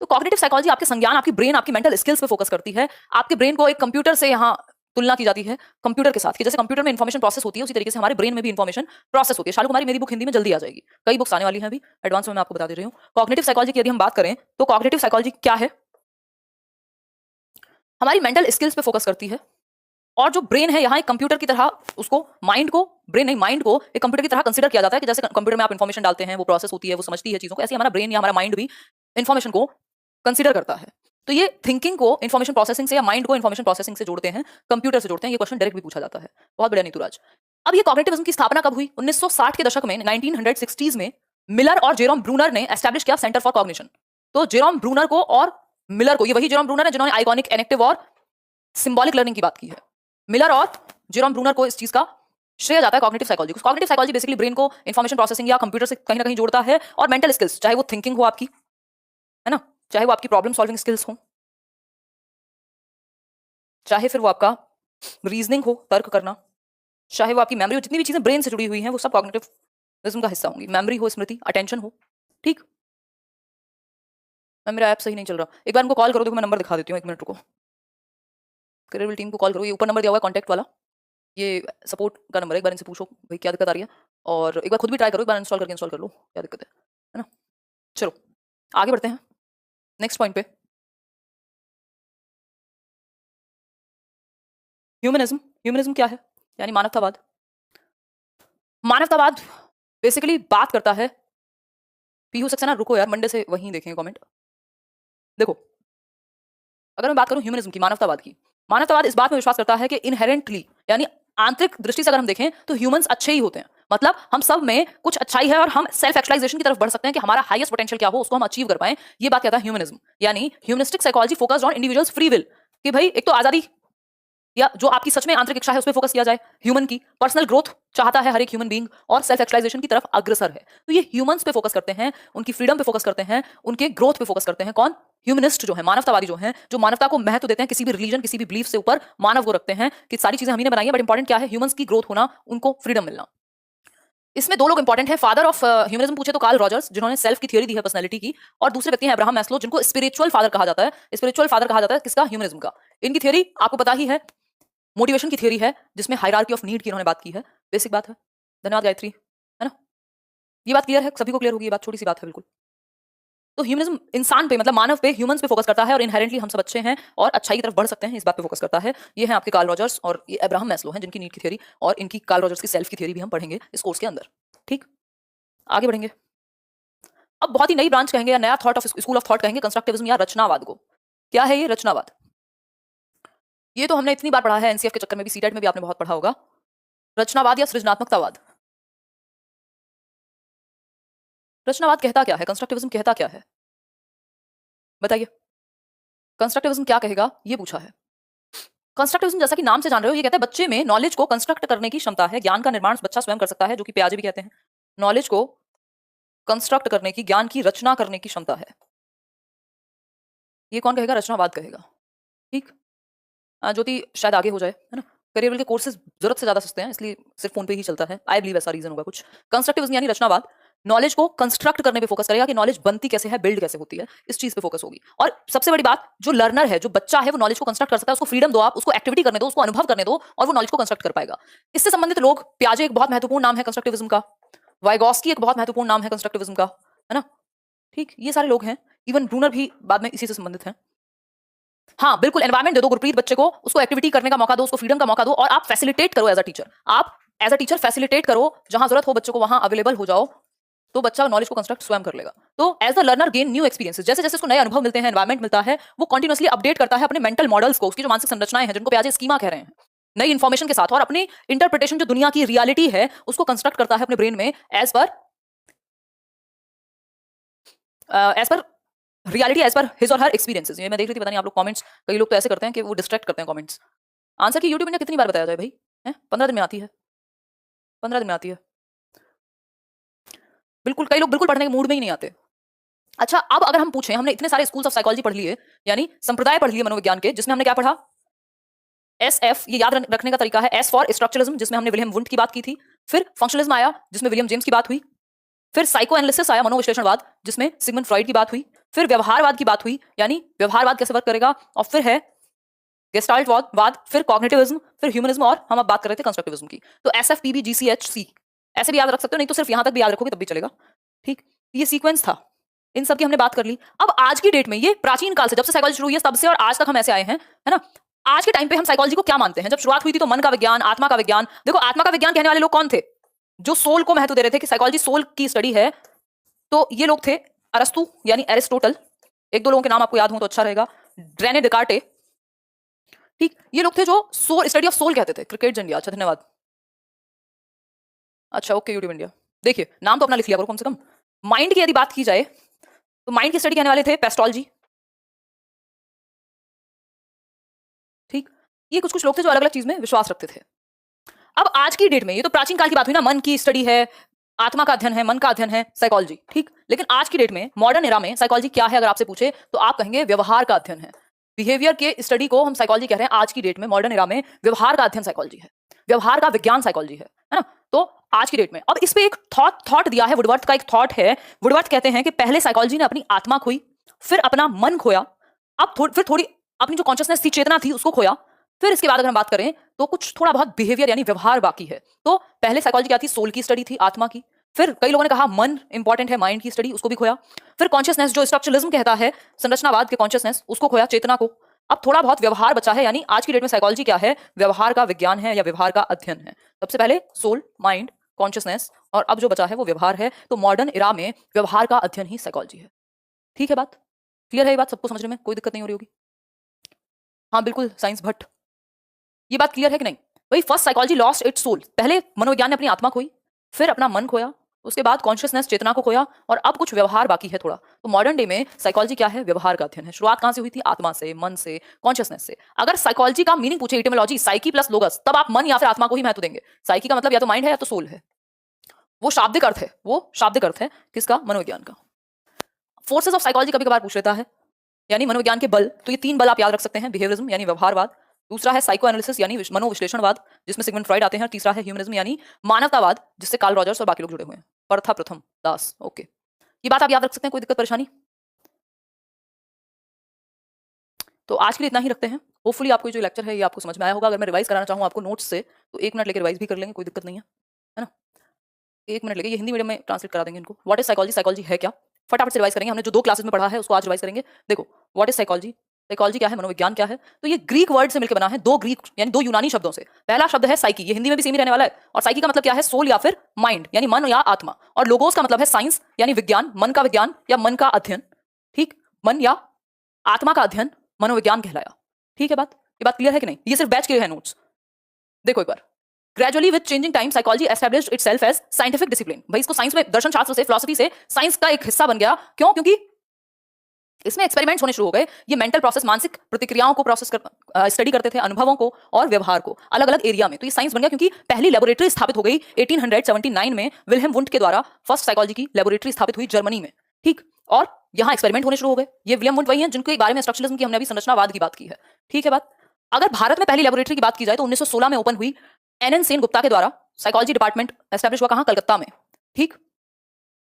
तो कॉग्निटिव साइकोलॉजी आपके संज्ञान, आपकी ब्रेन, आपकी मेंटल स्किल्स पे फोकस करती है। आपके ब्रेन को एक कंप्यूटर से यहाँ तुलना की जाती है, कंप्यूटर के साथ, कि जैसे कंप्यूटर में इंफॉर्मेशन प्रोसेस होती है उसी तरीके से हमारे ब्रेन में भी इंफॉर्मेशन प्रोसेस होती है। शालू कुमारी, मेरी बुक हिंदी में जल्दी आ जाएगी, कई बुक्स आने वाली हैं अभी, एडवांस में मैं आपको बता दे रही हूँ। कॉग्निटिव साइकोलॉजी की यदि हम बात करें तो कॉग्निटिव साइकोलॉजी क्या है, हमारी मेंटल स्किल्स पे फोकस करती है, और जो ब्रेन है यहाँ एक कंप्यूटर की तरह, उसको माइंड को, ब्रेन नहीं माइंड को एक कंप्यूटर की तरह कंसीडर किया जाता है कि जैसे कंप्यूटर में आप इन्फॉर्मेशन डालते हैं, वो प्रोसेस होती है, वो समझती है चीजों को, ऐसे हमारा ब्रेन या हमारा माइंड भी इन्फॉर्मेशन को कंसीडर करता है। तो ये थिंकिंग को इन्फॉर्मेशन प्रोसेसिंग से या माइंड को इन्फॉर्मेशन प्रोसेसिंग से जोड़ते हैं, कंप्यूटर से जोड़ते हैं। ये क्वेश्चन डायरेक्ट भी पूछा जाता है। बहुत बढ़िया नीतूराज। अब ये कॉग्निटिविज्म की स्थापना कब हुई? 1960 के दशक में, 1960s में मिलर और जेरोम ब्रूनर ने एस्टैब्लिश किया सेंटर फॉर कॉग्निशन। तो जेरोम ब्रूनर को और मिलर को, ये वही जेरोम ब्रूनर है जिन्होंने आइकॉनिक, एनेक्टिव और सिंबॉलिक लर्निंग की बात की है। मिलर और जेरोम ब्रूनर को इस चीज का श्रेय जाता है कॉग्निटिव साइकोलॉजी को। कॉग्निटिव साइकोलॉजी बेसिकली ब्रेन को इन्फॉर्मेशन प्रोसेसिंग या कंप्यूटर से कहीं ना कहीं जोड़ता है, और मेंटल स्किल्स, चाहे वो थिंकिंग हो आपकी, है ना, चाहे वो आपकी प्रॉब्लम सॉल्विंग स्किल्स हो, चाहे फिर वो आपका रीजनिंग हो, तर्क करना, चाहे वो आपकी मेमोरी हो, जितनी भी चीजें ब्रेन से जुड़ी हुई हैं वो सब कॉग्निटिविज्म का हिस्सा होंगी। मेमोरी हो, स्मृति, अटेंशन हो। ठीक, मेरा ऐप सही नहीं चल रहा, एक बार उनको कॉल करो। देखो मैं नंबर दिखा देती हूँ, 1 मिनट रुको। करियर टीम को कॉल करो, ये ऊपर नंबर दिया हुआ है कॉन्टैक्ट वाला, ये सपोर्ट का नंबर है। एक बार इनसे पूछो भाई क्या दिक्कत आ रही है, और एक बार खुद भी ट्राई करो, एक बार इंस्टॉल करके इंस्टॉल कर लो क्या दिक्कत है ना। चलो आगे बढ़ते हैं नेक्स्ट पॉइंट पे। ह्यूमनिज्म। ह्यूमनिज्म क्या है? यानी मानवतावाद। मानवतावाद बेसिकली बात करता है, पीयू सक्सेना, रुको यार मंडे से वहीं देखेंगे कमेंट। देखो अगर मैं बात करूं ह्यूमनिज्म की, मानवतावाद की, मानवतावाद इस बात में विश्वास करता है कि इनहेरेंटली, यानी आंतरिक दृष्टि से अगर हम देखें तो ह्यूमंस अच्छे ही होते हैं। मतलब हम सब में कुछ अच्छाई है और हम सेल्फ एक्चुअलाइजेशन की तरफ बढ़ सकते हैं कि हमारा हाईएस्ट पोटेंशियल क्या हो उसको हम अचीव कर पाए। ये बात कहता है ह्यूमनिज्म। यानी humanistic psychology focused on individuals free will, कि भाई एक तो आजादी या जो आपकी सच में आंतरिक इच्छा है उस पर फोकस किया जाए। ह्यूमन की पर्सनल ग्रोथ चाहता है हर एक ह्यूमन बीइंग, और सेल्फ एक्चुअलाइजेशन की तरफ अग्रसर है। तो ये ह्यूमंस पे फोकस करते हैं, उनकी फ्रीडम पे फोकस करते हैं, उनके ग्रोथ पे फोकस करते हैं। कौन? ह्यूमनिस्ट जो है, मानवतावादी जो हैं, जो मानवता को महत्व देते हैं, किसी भी रिलीजन, किसी भी बिलीफ से ऊपर मानव को रखते हैं कि सारी चीजें हम ही ने बनाई है, बट इंपॉर्टेंट क्या है? ह्यूमंस की ग्रोथ होना, उनको फ्रीडम मिलना। इसमें दो लोग इंपॉर्टेंट हैं। फादर ऑफ ह्यूमनिज्म पूछे तो कार्ल रॉजर्स, जिन्होंने सेल्फ की थ्योरी दी है पर्सनैलिटी की, और दूसरे व्यक्ति हैं अब्राहम मैस्लो, जिनको स्पिरिचुअल फादर कहा जाता है। स्पिरिचुअल फादर कहा जाता है किसका? ह्यूमनिज्म का। इनकी थ्योरी आपको पता ही है, मोटिवेशन की थ्योरी है, जिसमें हायरार्की ऑफ नीड की इन्होंने बात की है। बेसिक बात है। धन्यवाद गायत्री, है ना। ये बात क्लियर है, सभी को क्लियर होगी ये बात, छोटी सी बात है बिल्कुल। तो ह्यूमनिज्म इंसान पे, मतलब मानव पे, ह्यूमंस पे फोकस करता है, और इनहेरेंटली हम सब अच्छे हैं और अच्छाई की तरफ बढ़ सकते हैं, इस बात पे फोकस करता है। ये है आपके कार्ल रॉजर्स और ये अब्राहम मैस्लो हैं, जिनकी नीड की थ्योरी और इनकी कार्ल रॉजर्स की सेल्फ की थ्योरी भी हम पढ़ेंगे इस कोर्स के अंदर। ठीक, आगे बढ़ेंगे। अब बहुत ही नई ब्रांच कहेंगे या नया thought of school of thought कहेंगे कंस्ट्रक्टिविज्म या रचनावाद को। क्या है ये रचनावाद? ये तो हमने इतनी बार पढ़ा है एनसीएफ के चक्कर में भी, सीटेट में भी आपने बहुत पढ़ा होगा। रचनावाद या सृजनात्मकतावाद। रचनावाद कहता क्या है? कंस्ट्रक्टिविज्म कहता क्या है? बताइए, कंस्ट्रक्टिविज्म क्या कहेगा? ये पूछा है। कंस्ट्रक्टिविज्म जैसा कि नाम से जान रहे हो, ये कहता है बच्चे में नॉलेज को कंस्ट्रक्ट करने की क्षमता है। ज्ञान का निर्माण बच्चा स्वयं कर सकता है, जो कि पियाजे भी कहते हैं। नॉलेज को कंस्ट्रक्ट करने की, ज्ञान की रचना करने की क्षमता है। ये कौन कहेगा? रचनावाद कहेगा। ठीक, ज्योति शायद आगे हो जाए, है ना। करियर के कोर्सेज जरूरत से ज्यादा सस्ते हैं, इसलिए सिर्फ फोन पे ही चलता है। आई बिलीव ऐसा रीजन होगा कुछ। कंस्ट्रक्टिविज्म यानी रचनावाद नॉलेज को कंस्ट्रक्ट करने पे फोकस करेगा, कि नॉलेज बनती कैसे है, बिल्ड कैसे होती है, इस चीज पे फोकस होगी। और सबसे बड़ी बात, जो लर्नर है, जो बच्चा है, वो नॉलेज को कंस्ट्रक्ट कर सकता है। उसको फ्रीडम दो, आप उसको एक्टिविटी करने दो, उसको अनुभव करने दो, और वो नॉलेज को कंस्ट्रक्ट कर पाएगा। इससे संबंधित लोग, पियाजे एक बहुत महत्वपूर्ण नाम है कंस्ट्रक्टिविज्म का, वाइगॉस्की एक बहुत महत्वपूर्ण नाम है कंस्ट्रक्टिविज्म का, है ना। ठीक, ये सारे लोग हैं। इवन ब्रूनर भी बाद में इसी से संबंधित हैं। हाँ बिल्कुल, एनवायरमेंट दे दो गुरप्रीत बच्चे को, उसको एक्टिविटी करने का मौका दो, उसको फ्रीडम का मौका दो, और आप फैसिलिटेट करो एज अ टीचर। आप एज अ टीचर फैसिलिटेट करो, जहां जरूरत हो बच्चों को वहां अवेलेबल हो जाओ, तो बच्चा नॉलेज को कंस्ट्रक्ट स्वयं कर लेगा। तो as the learner gain new experiences, जैसे जैसे उसको नए अनुभव मिलते हैं, एनवायरमेंट मिलता है, वो कंटिन्यूअसली अपडेट करता है अपने मेंटल मॉडल्स को, उसकी जो मानसिक संरचनाएं हैं, जिनको पियाजे स्कीमा कह रहे हैं, नई इंफॉर्मेशन के साथ, और अपनी इंटरप्रिटेशन जो दुनिया की रियलिटी है उसको कंस्ट्रक्ट करता है अपने ब्रेन में as per reality, as per his और हर एक्सपीरियंसेस। ये मैं देख रही थी, पता नहीं आप लोग कमेंट्स, कई लोग तो ऐसे करते हैं कि वो डिस्ट्रैक्ट करते हैं कमेंट्स। आंसर की यूट्यूब ने कितनी बार बताया जाए भाई, है 15 दिन में आती है, 15 दिन में आती है। बिल्कुल, कई लोग बिल्कुल पढ़ने के मूड में ही नहीं आते। अच्छा, अब अगर हम पूछें, हमने इतने सारे स्कूल्स ऑफ साइकोलॉजी पढ़ लिए, यानी संप्रदाय पढ़ लिए मनोविज्ञान के, जिसमें हमने क्या पढ़ा? SF, ये याद रखने का तरीका है, S फॉर स्ट्रक्चरलिज्म, जिसमें हमने विलियम वुंट की बात की थी। फिर फंक्शनलिज्म आया, जिसमें विलियम जेम्स की बात हुई। फिर साइको एनालिसिस आया, मनोविश्लेषणवाद, जिसमें सिगमंड फ्रॉइड की बात हुई। फिर व्यवहारवाद की बात हुई, यानी व्यवहारवाद कैसे वर्क करेगा। और फिर है गेस्टाल्टवाद, फिर कॉग्निटिविज्म, फिर ह्यूमनिज्म, और हम अब बात कर रहे थे कंस्ट्रक्टिविज्म की। तो SFPBGCHC ऐसे भी याद रख सकते हो, नहीं तो सिर्फ यहां तक भी याद रखोगे तब भी चलेगा। ठीक, ये सीक्वेंस था, इन सब की हमने बात कर ली। अब आज की डेट में, ये प्राचीन काल से, जब से साइकोलॉजी शुरू हुई है तब से और आज तक हम ऐसे आए हैं, है ना। आज के टाइम पे हम साइकोलॉजी को क्या मानते हैं? जब शुरुआत हुई थी तो मन का विज्ञान, आत्मा का विज्ञान, देखो आत्मा का विज्ञान कहने वाले लोग कौन थे? जो सोल को महत्व दे रहे थे कि साइकोलॉजी सोल की स्टडी है। तो ये लोग थे अरस्तु यानी एरिस्टोटल, एक दो लोगों के नाम आपको याद हो तो अच्छा रहेगा, रेने डिकार्टे, ठीक, ये लोग थे जो सोल स्टडी ऑफ सोल कहते थे। क्रिकेट इंडिया, अच्छा धन्यवाद। अच्छा ओके, यूट्यूब इंडिया, देखिए नाम तो अपना लिख लिया करो कम से कम। माइंड की यदि बात की जाए तो माइंड की स्टडी कहने वाले थे पेस्टोलॉजी, ठीक, ये कुछ कुछ लोग थे जो अलग अलग चीज में विश्वास रखते थे। अब आज की डेट में, ये तो प्राचीन काल की बात हुई ना, मन की स्टडी है, आत्मा का अध्ययन है, मन का अध्ययन है, साइकोलॉजी, ठीक, लेकिन आज की डेट में मॉडर्न एरा में साइकोलॉजी क्या है अगर आपसे पूछे तो आप कहेंगे व्यवहार का अध्ययन है। बिहेवियर के स्टडी को हम साइकोलॉजी कह रहे हैं आज की डेट में, मॉडर्न एरा में व्यवहार का अध्ययन साइकोलॉजी है, व्यवहार का विज्ञान साइकोलॉजी है ना। तो आज की डेट में अब इस पे एक थॉट दिया है, वुडवर्थ का एक थॉट है। वुडवर्थ कहते हैं कि पहले साइकोलॉजी ने अपनी आत्मा खोई, फिर अपना मन खोया, अब फिर थोड़ी अपनी जो कॉन्शियसनेस थी, चेतना थी, उसको खोया, फिर इसके बाद अगर हम बात करें तो कुछ थोड़ा बहुत बिहेवियर यानी व्यवहार बाकी है। तो पहले साइकोलॉजी क्या थी? सोल की स्टडी थी, आत्मा की। फिर कई लोगों ने कहा मन इंपॉर्टेंट है, माइंड की स्टडी, उसको भी खोया। फिर कॉन्शियसनेस, जो स्ट्रक्चरलिज्म कहता है, संरचनावाद के कॉन्शियसनेस, उसको खोया, चेतना को। अब थोड़ा बहुत व्यवहार बचा है, यानी आज की डेट में साइकोलॉजी क्या है? व्यवहार का विज्ञान है या व्यवहार का अध्ययन है। सबसे पहले सोल, माइंड, कॉन्शियसनेस, और अब जो बचा है वो व्यवहार है। तो मॉडर्न इरा में व्यवहार का अध्ययन ही साइकोलॉजी है। ठीक है बात? क्लियर है ये बात? सबको समझने में कोई दिक्कत नहीं हो रही होगी? हाँ बिल्कुल, साइंस भट्ट, ये बात क्लियर है कि नहीं? भाई first psychology lost its soul, पहले मनोविज्ञान ने अपनी आत्मा खोई, फिर अपना मन खोया, उसके बाद कॉन्शियसनेस, चेतना को खोया, और अब कुछ व्यवहार बाकी है थोड़ा। तो मॉडर्न डे में साइकोलॉजी क्या है? व्यवहार का अध्ययन है। शुरुआत कहां से हुई थी? आत्मा से, मन से, कॉन्शियसनेस से। अगर साइकोलॉजी का मीनिंग पूछे, इटिमोलॉजी, साइकी प्लस लोगस, तब आप मन या फिर आत्मा को ही महत्व देंगे। साइकी का मतलब या तो माइंड है या तो सोल है, वो शाब्दिक अर्थ है, वो शाब्दिक अर्थ है किसका? मनोविज्ञान का। फोर्सेस ऑफ साइकोलॉजी कभी कभार पूछ लेता है, यानी मनोविज्ञान के बल। तो ये तीन बल आप याद रख सकते हैं, बिहेवियरिज्म यानी व्यवहारवाद, दूसरा है साइको एनालिसिस यानी मनोविश्लेषणवाद, जिसमें सिगमंड फ्रॉइड आते हैं, और तीसरा है ह्यूमनिज्म यानी मानवतावाद, जिससे कार्ल रॉजर्स और बाकी लोग जुड़े हुए हैं, परथा प्रथम दास। ओके, ये बात आप याद रख सकते हैं, कोई दिक्कत परेशानी? तो आज के लिए इतना ही रखते हैं। होपफुली आपको जो लेक्चर है ये आपको समझ में आया होगा। अगर मैं रिवाइज कराना चाहूँ आपको नोट्स से तो 1 मिनट लेकर रिवाइज भी कर लेंगे, कोई दिक्कत नहीं है ना। 1 मिनट लेके, ये हिंदी मीडियम में ट्रांसलेट करा देंगे इनको। What is psychology? साइकोलॉजी है क्या? फटाफट से रिवाइज करेंगे, हमने जो 2 क्लासेस में पढ़ा है उसको आज रिवाइज करेंगे। देखो, व्हाट इज साइकोलॉजी? साइकोलॉजी क्या है? मनोविज्ञान क्या है? तो ये ग्रीक वर्ड से मिलकर बना है, 2 ग्रीक यानी 2 यूनानी शब्दों से। पहला शब्द है साइकी, ये हिंदी में भी सेम ही रहने वाला है, और साइकी का मतलब क्या है? सोल या फिर माइंड यानी मन या आत्मा, और लोगोस का मतलब है साइंस यानी विज्ञान, मन का विज्ञान या मन का अध्ययन, ठीक, मन या आत्मा का अध्ययन मनोविज्ञान कहलाया। ठीक है बात? ये बात क्लियर है कि नहीं? ये सिर्फ बैच के लिए है नोट्स। देखो एक बार, gradually with changing time psychology established itself as scientific discipline. भाई इसको साइंस में, दर्शन शास्त्र से, फिलॉसफी से साइंस का एक हिस्सा बन गया। क्यों? क्योंकि इसमें एक्सपेरिमेंट्स होने शुरू हो गए। ये मेंटल प्रोसेस, मानसिक प्रतिक्रियाओं को प्रोसेस स्टडी करते थे, अनुभवों को और व्यवहार को अलग अलग एरिया में। तो ये साइंस बन गया क्योंकि पहली लेबोरेटरी स्थापित हो गई 1879 में विल्हेम वुंट के द्वारा। फर्स्ट साइकोलॉजी की लेबोरेटरी स्थापित हुई जर्मनी में, ठीक, और यहाँ एक्सपेरिमेंट होने शुरू हो गए। ये विलियम वुंट वही हैं जिनके बारे में स्ट्रक्चरलिज्म की हमने अभी संरचनावाद की बात की है। ठीक है बात? अगर भारत में पहली लेबोरेटरी की बात की जाए तो 1916 में ओपन हुई, एन सेन गुप्ता के द्वारा साइकोलॉजी डिपार्टमेंट एस्टैब्लिश हुआ। कहाँ? कलकत्ता में। ठीक,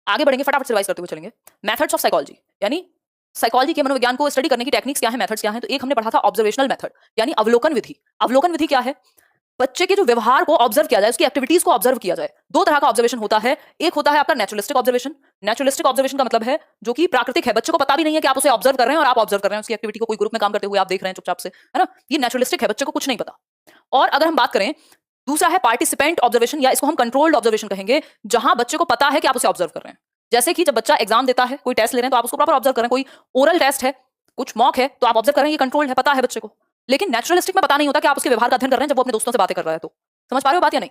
आगे बढ़ेंगे, फटाफट से रिवाइज करते हुए चलेंगे। मेथड्स ऑफ साइकोलॉजी यानी साइकोलॉजी के मनोविज्ञान को स्टडी करने की टेक्निक्स क्या है, मेथड्स क्या है। तो एक हमने पढ़ा था ऑब्जर्वेशनल मेथड यानी अवलोकन विधि। अवलोकन विधि क्या है? बच्चे के जो व्यवहार को ऑब्जर्व किया जाए, उसकी एक्टिविटीज को ऑब्जर्व किया जाए। 2 तरह का ऑब्जर्वेशन होता है। एक होता है आपका नेचुरलिस्टिक ऑब्जर्वेशन। नेचुरलिस्टिक ऑब्जर्वेशन का मतलब है जो कि प्राकृतिक है, बच्चे को पता भी नहीं है कि आप उसे ऑब्जर्व कर रहे हैं और आप ऑब्जर्व कर रहे हैं उसकी एक्टिविटी को, कोई ग्रुप में काम करते हुए आप देख रहे हैं चुपचाप से, है ना। ये नेचुरलिस्टिक है, बच्चे को कुछ नहीं पता। और अगर हम बात करें, दूसरा है पार्टिसिपेंट ऑब्जर्वेशन, या इसको हम कंट्रोल्ड ऑब्जर्वेशन कहेंगे, जहां बच्चे को पता है कि आप उसे ऑब्जर्व कर रहे हैं। जैसे कि जब बच्चा एग्जाम देता है, कोई टेस्ट ले रहे हैं, तो आप उसको प्रॉपर ऑब्जर्व कर रहे हैं। कोई ओरल टेस्ट है, कुछ मॉक है, तो आप ऑब्जर्व कर रहे हैं, ये कंट्रोल्ड है, पता है बच्चे को। लेकिन नेचुरलिस्टिक में पता नहीं होता कि आप उसके व्यवहार का अध्ययन कर रहे हैं जब वो अपने दोस्तों से बातें कर रहा है। तो समझ पा रहे हो बात या नहीं?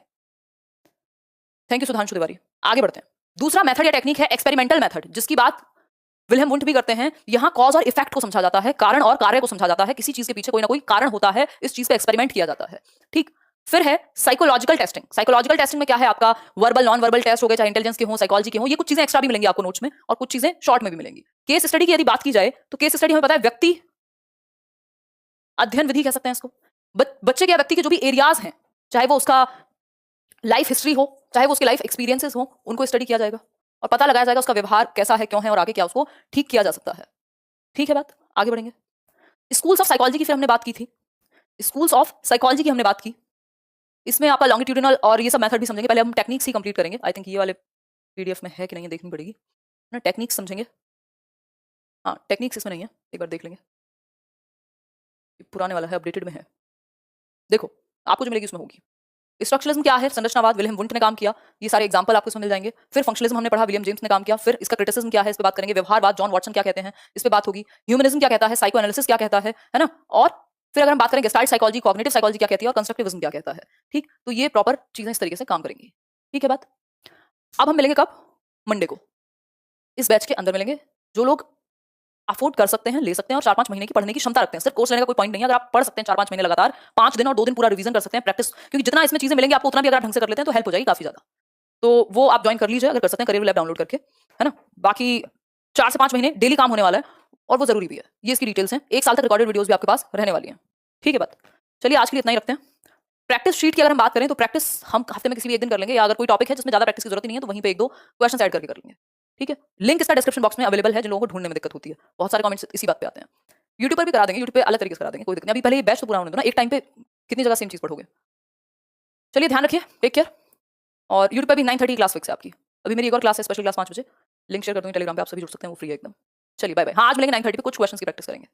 Thank you Sudhanshu Tiwari. आगे बढ़ते हैं। दूसरा मेथड या टेक्निक है एक्सपेरिमेंटल मेथड, जिसकी बात विल्हेम वुंट भी करते हैं। यहां कॉज और इफेक्ट को समझा जाता है, कारण और कार्य को समझा जाता है। किसी चीज के पीछे कोई ना कोई कारण होता है, इस चीज पे एक्सपेरिमेंट किया जाता है। ठीक, फिर है साइकोलॉजिकल टेस्टिंग। साइकोलॉजिकल टेस्टिंग में क्या है? आपका वर्बल, नॉन वर्बल टेस्ट हो गए, चाहे इंटेलिजेंस के हो, साइकोलॉजी के हो। ये कुछ चीजें एक्स्ट्रा भी मिलेंगी आपको नोट्स में, और कुछ चीजें शॉर्ट में भी मिलेंगी। केस स्टडी की यदि बात की जाए तो केस स्टडी हमें पता है व्यक्ति अध्ययन विधि कह सकते हैं इसको। बच्चे के या व्यक्ति के जो भी एरियाज हैं, चाहे वो उसका लाइफ हिस्ट्री हो, चाहे वो उसके लाइफ एक्सपीरियंसेस हो, उनको स्टडी किया जाएगा और पता लगाया जाएगा उसका व्यवहार कैसा है, क्यों है, और आगे क्या उसको ठीक किया जा सकता है। ठीक है बात? आगे बढ़ेंगे। स्कूल्स ऑफ साइकोलॉजी की फिर हमने बात की थी। स्कूल्स ऑफ साइकोलॉजी की हमने बात की। इसमें आपका लॉन्गिट्यूडिनल और ये सब मेथड भी समझेंगे। पहले हम टेक्निक्स ही कंप्लीट करेंगे। आई थिंक ये वाले पीडीएफ में है कि नहीं, देखनी पड़ेगी ना। टेक्निक्स समझेंगे। हाँ, टेक्निक्स इसमें नहीं है, एक बार देख लेंगे। पुराने वाला है, अपडेटेड में है। देखो आपको जो मिलेगी उसमें होगी। स्ट्रक्चरलिज्म क्या है, संरचनावाद, विलियम वुंट ने काम किया, ये सारे एग्जांपल आपको इसमें मिल जाएंगे। फिर फंक्शनलिज्म हमने पढ़ा, विलियम जेम्स ने काम किया। फिर इसका क्रिटिसिज्म क्या है, इस पे बात करेंगे। व्यवहारवाद, जॉन वाटसन क्या कहते हैं, इस पे बात होगी। ह्यूमनिज्म क्या कहता है, साइको एनालिसिस क्या कहता है ना। और फिर अगर हम बात करें गेस्टाल्ट साइकोलॉजी, कॉग्निटिव साइकोलॉजी क्या कहती है, और कंस्ट्रक्टिविज्म क्या कहता है। ठीक, तो ये प्रॉपर चीजें इस तरीके से काम करेंगी। ठीक है बात। अब हम मिलेंगे कब, मंडे को, इस बैच के अंदर मिलेंगे। जो लोग अफोर्ड कर सकते हैं ले सकते हैं, और 4-5 महीने की पढ़ने की क्षमता रखते हैं। सिर्फ कोर्स लेने का कोई पॉइंट नहीं है। अगर आप पढ़ सकते हैं 4-5 महीने लगातार, 5 दिन और 2 दिन पूरा रिवीजन कर सकते हैं, प्रैक्टिस, क्योंकि जितना इसमें चीजें मिलेंगी आपको उतना भी अगर आप ढंग से कर लेते हैं तो हेल्प हो जाएगी काफी ज्यादा। तो वो आप ज्वाइन कर लीजिए अगर कर सकते हैं, करियर लैब डाउनलोड करके, है ना। बाकी 4 से 5 महीने डेली काम होने वाला है, और वो जरूरी भी है। ये इसकी डिटेल्स हैं। 1 साल तक रिकॉर्डेड वीडियोस भी आपके पास रहने वाली हैं। ठीक है बात। चलिए आज के लिए इतना ही रखते हैं। प्रैक्टिस शीट की अगर हम बात करें तो प्रैक्टिस हम हफ्ते में किसी भी एक दिन कर लेंगे, या अगर कोई टॉपिक है जिसमें ज्यादा प्रैक्टिस की जरूरत ही नहीं है तो वहीं पे 1-2 क्वेश्चन ऐड करके कर लेंगे। ठीक है, लिंक इसका डिस्क्रिप्शन बॉक्स में अवेलेबल है जिन लोगों को ढूंढने में दिक्कत होती है। बहुत सारे कमेंट्स इसी बात पे आते हैं। यूट्यूब पर भी करा देंगे, यूट्यूब पे अलग तरीके से करा देंगे, कोई दिक्कत नहीं। अभी पहले ये बैच तो पूरा होने दो ना, एक टाइम पे कितनी जगह सेम चीज पढ़ोगे। चलिए ध्यान रखिए, टेक केयर। और यूट्यूब पे भी 9:30 क्लास फिक्स है आपकी। अभी मेरी एक और क्लास है, स्पेशल क्लास 5 बजे। लिंक शेयर कर दूंगी टेलीग्राम पे, आप सभी जुड़ सकते हैं, वो फ्री है एकदम। चलिए बाय बाय। हाँ आज मिलेंगे 9:30 पे, कुछ क्वेश्चंस की प्रैक्टिस करेंगे।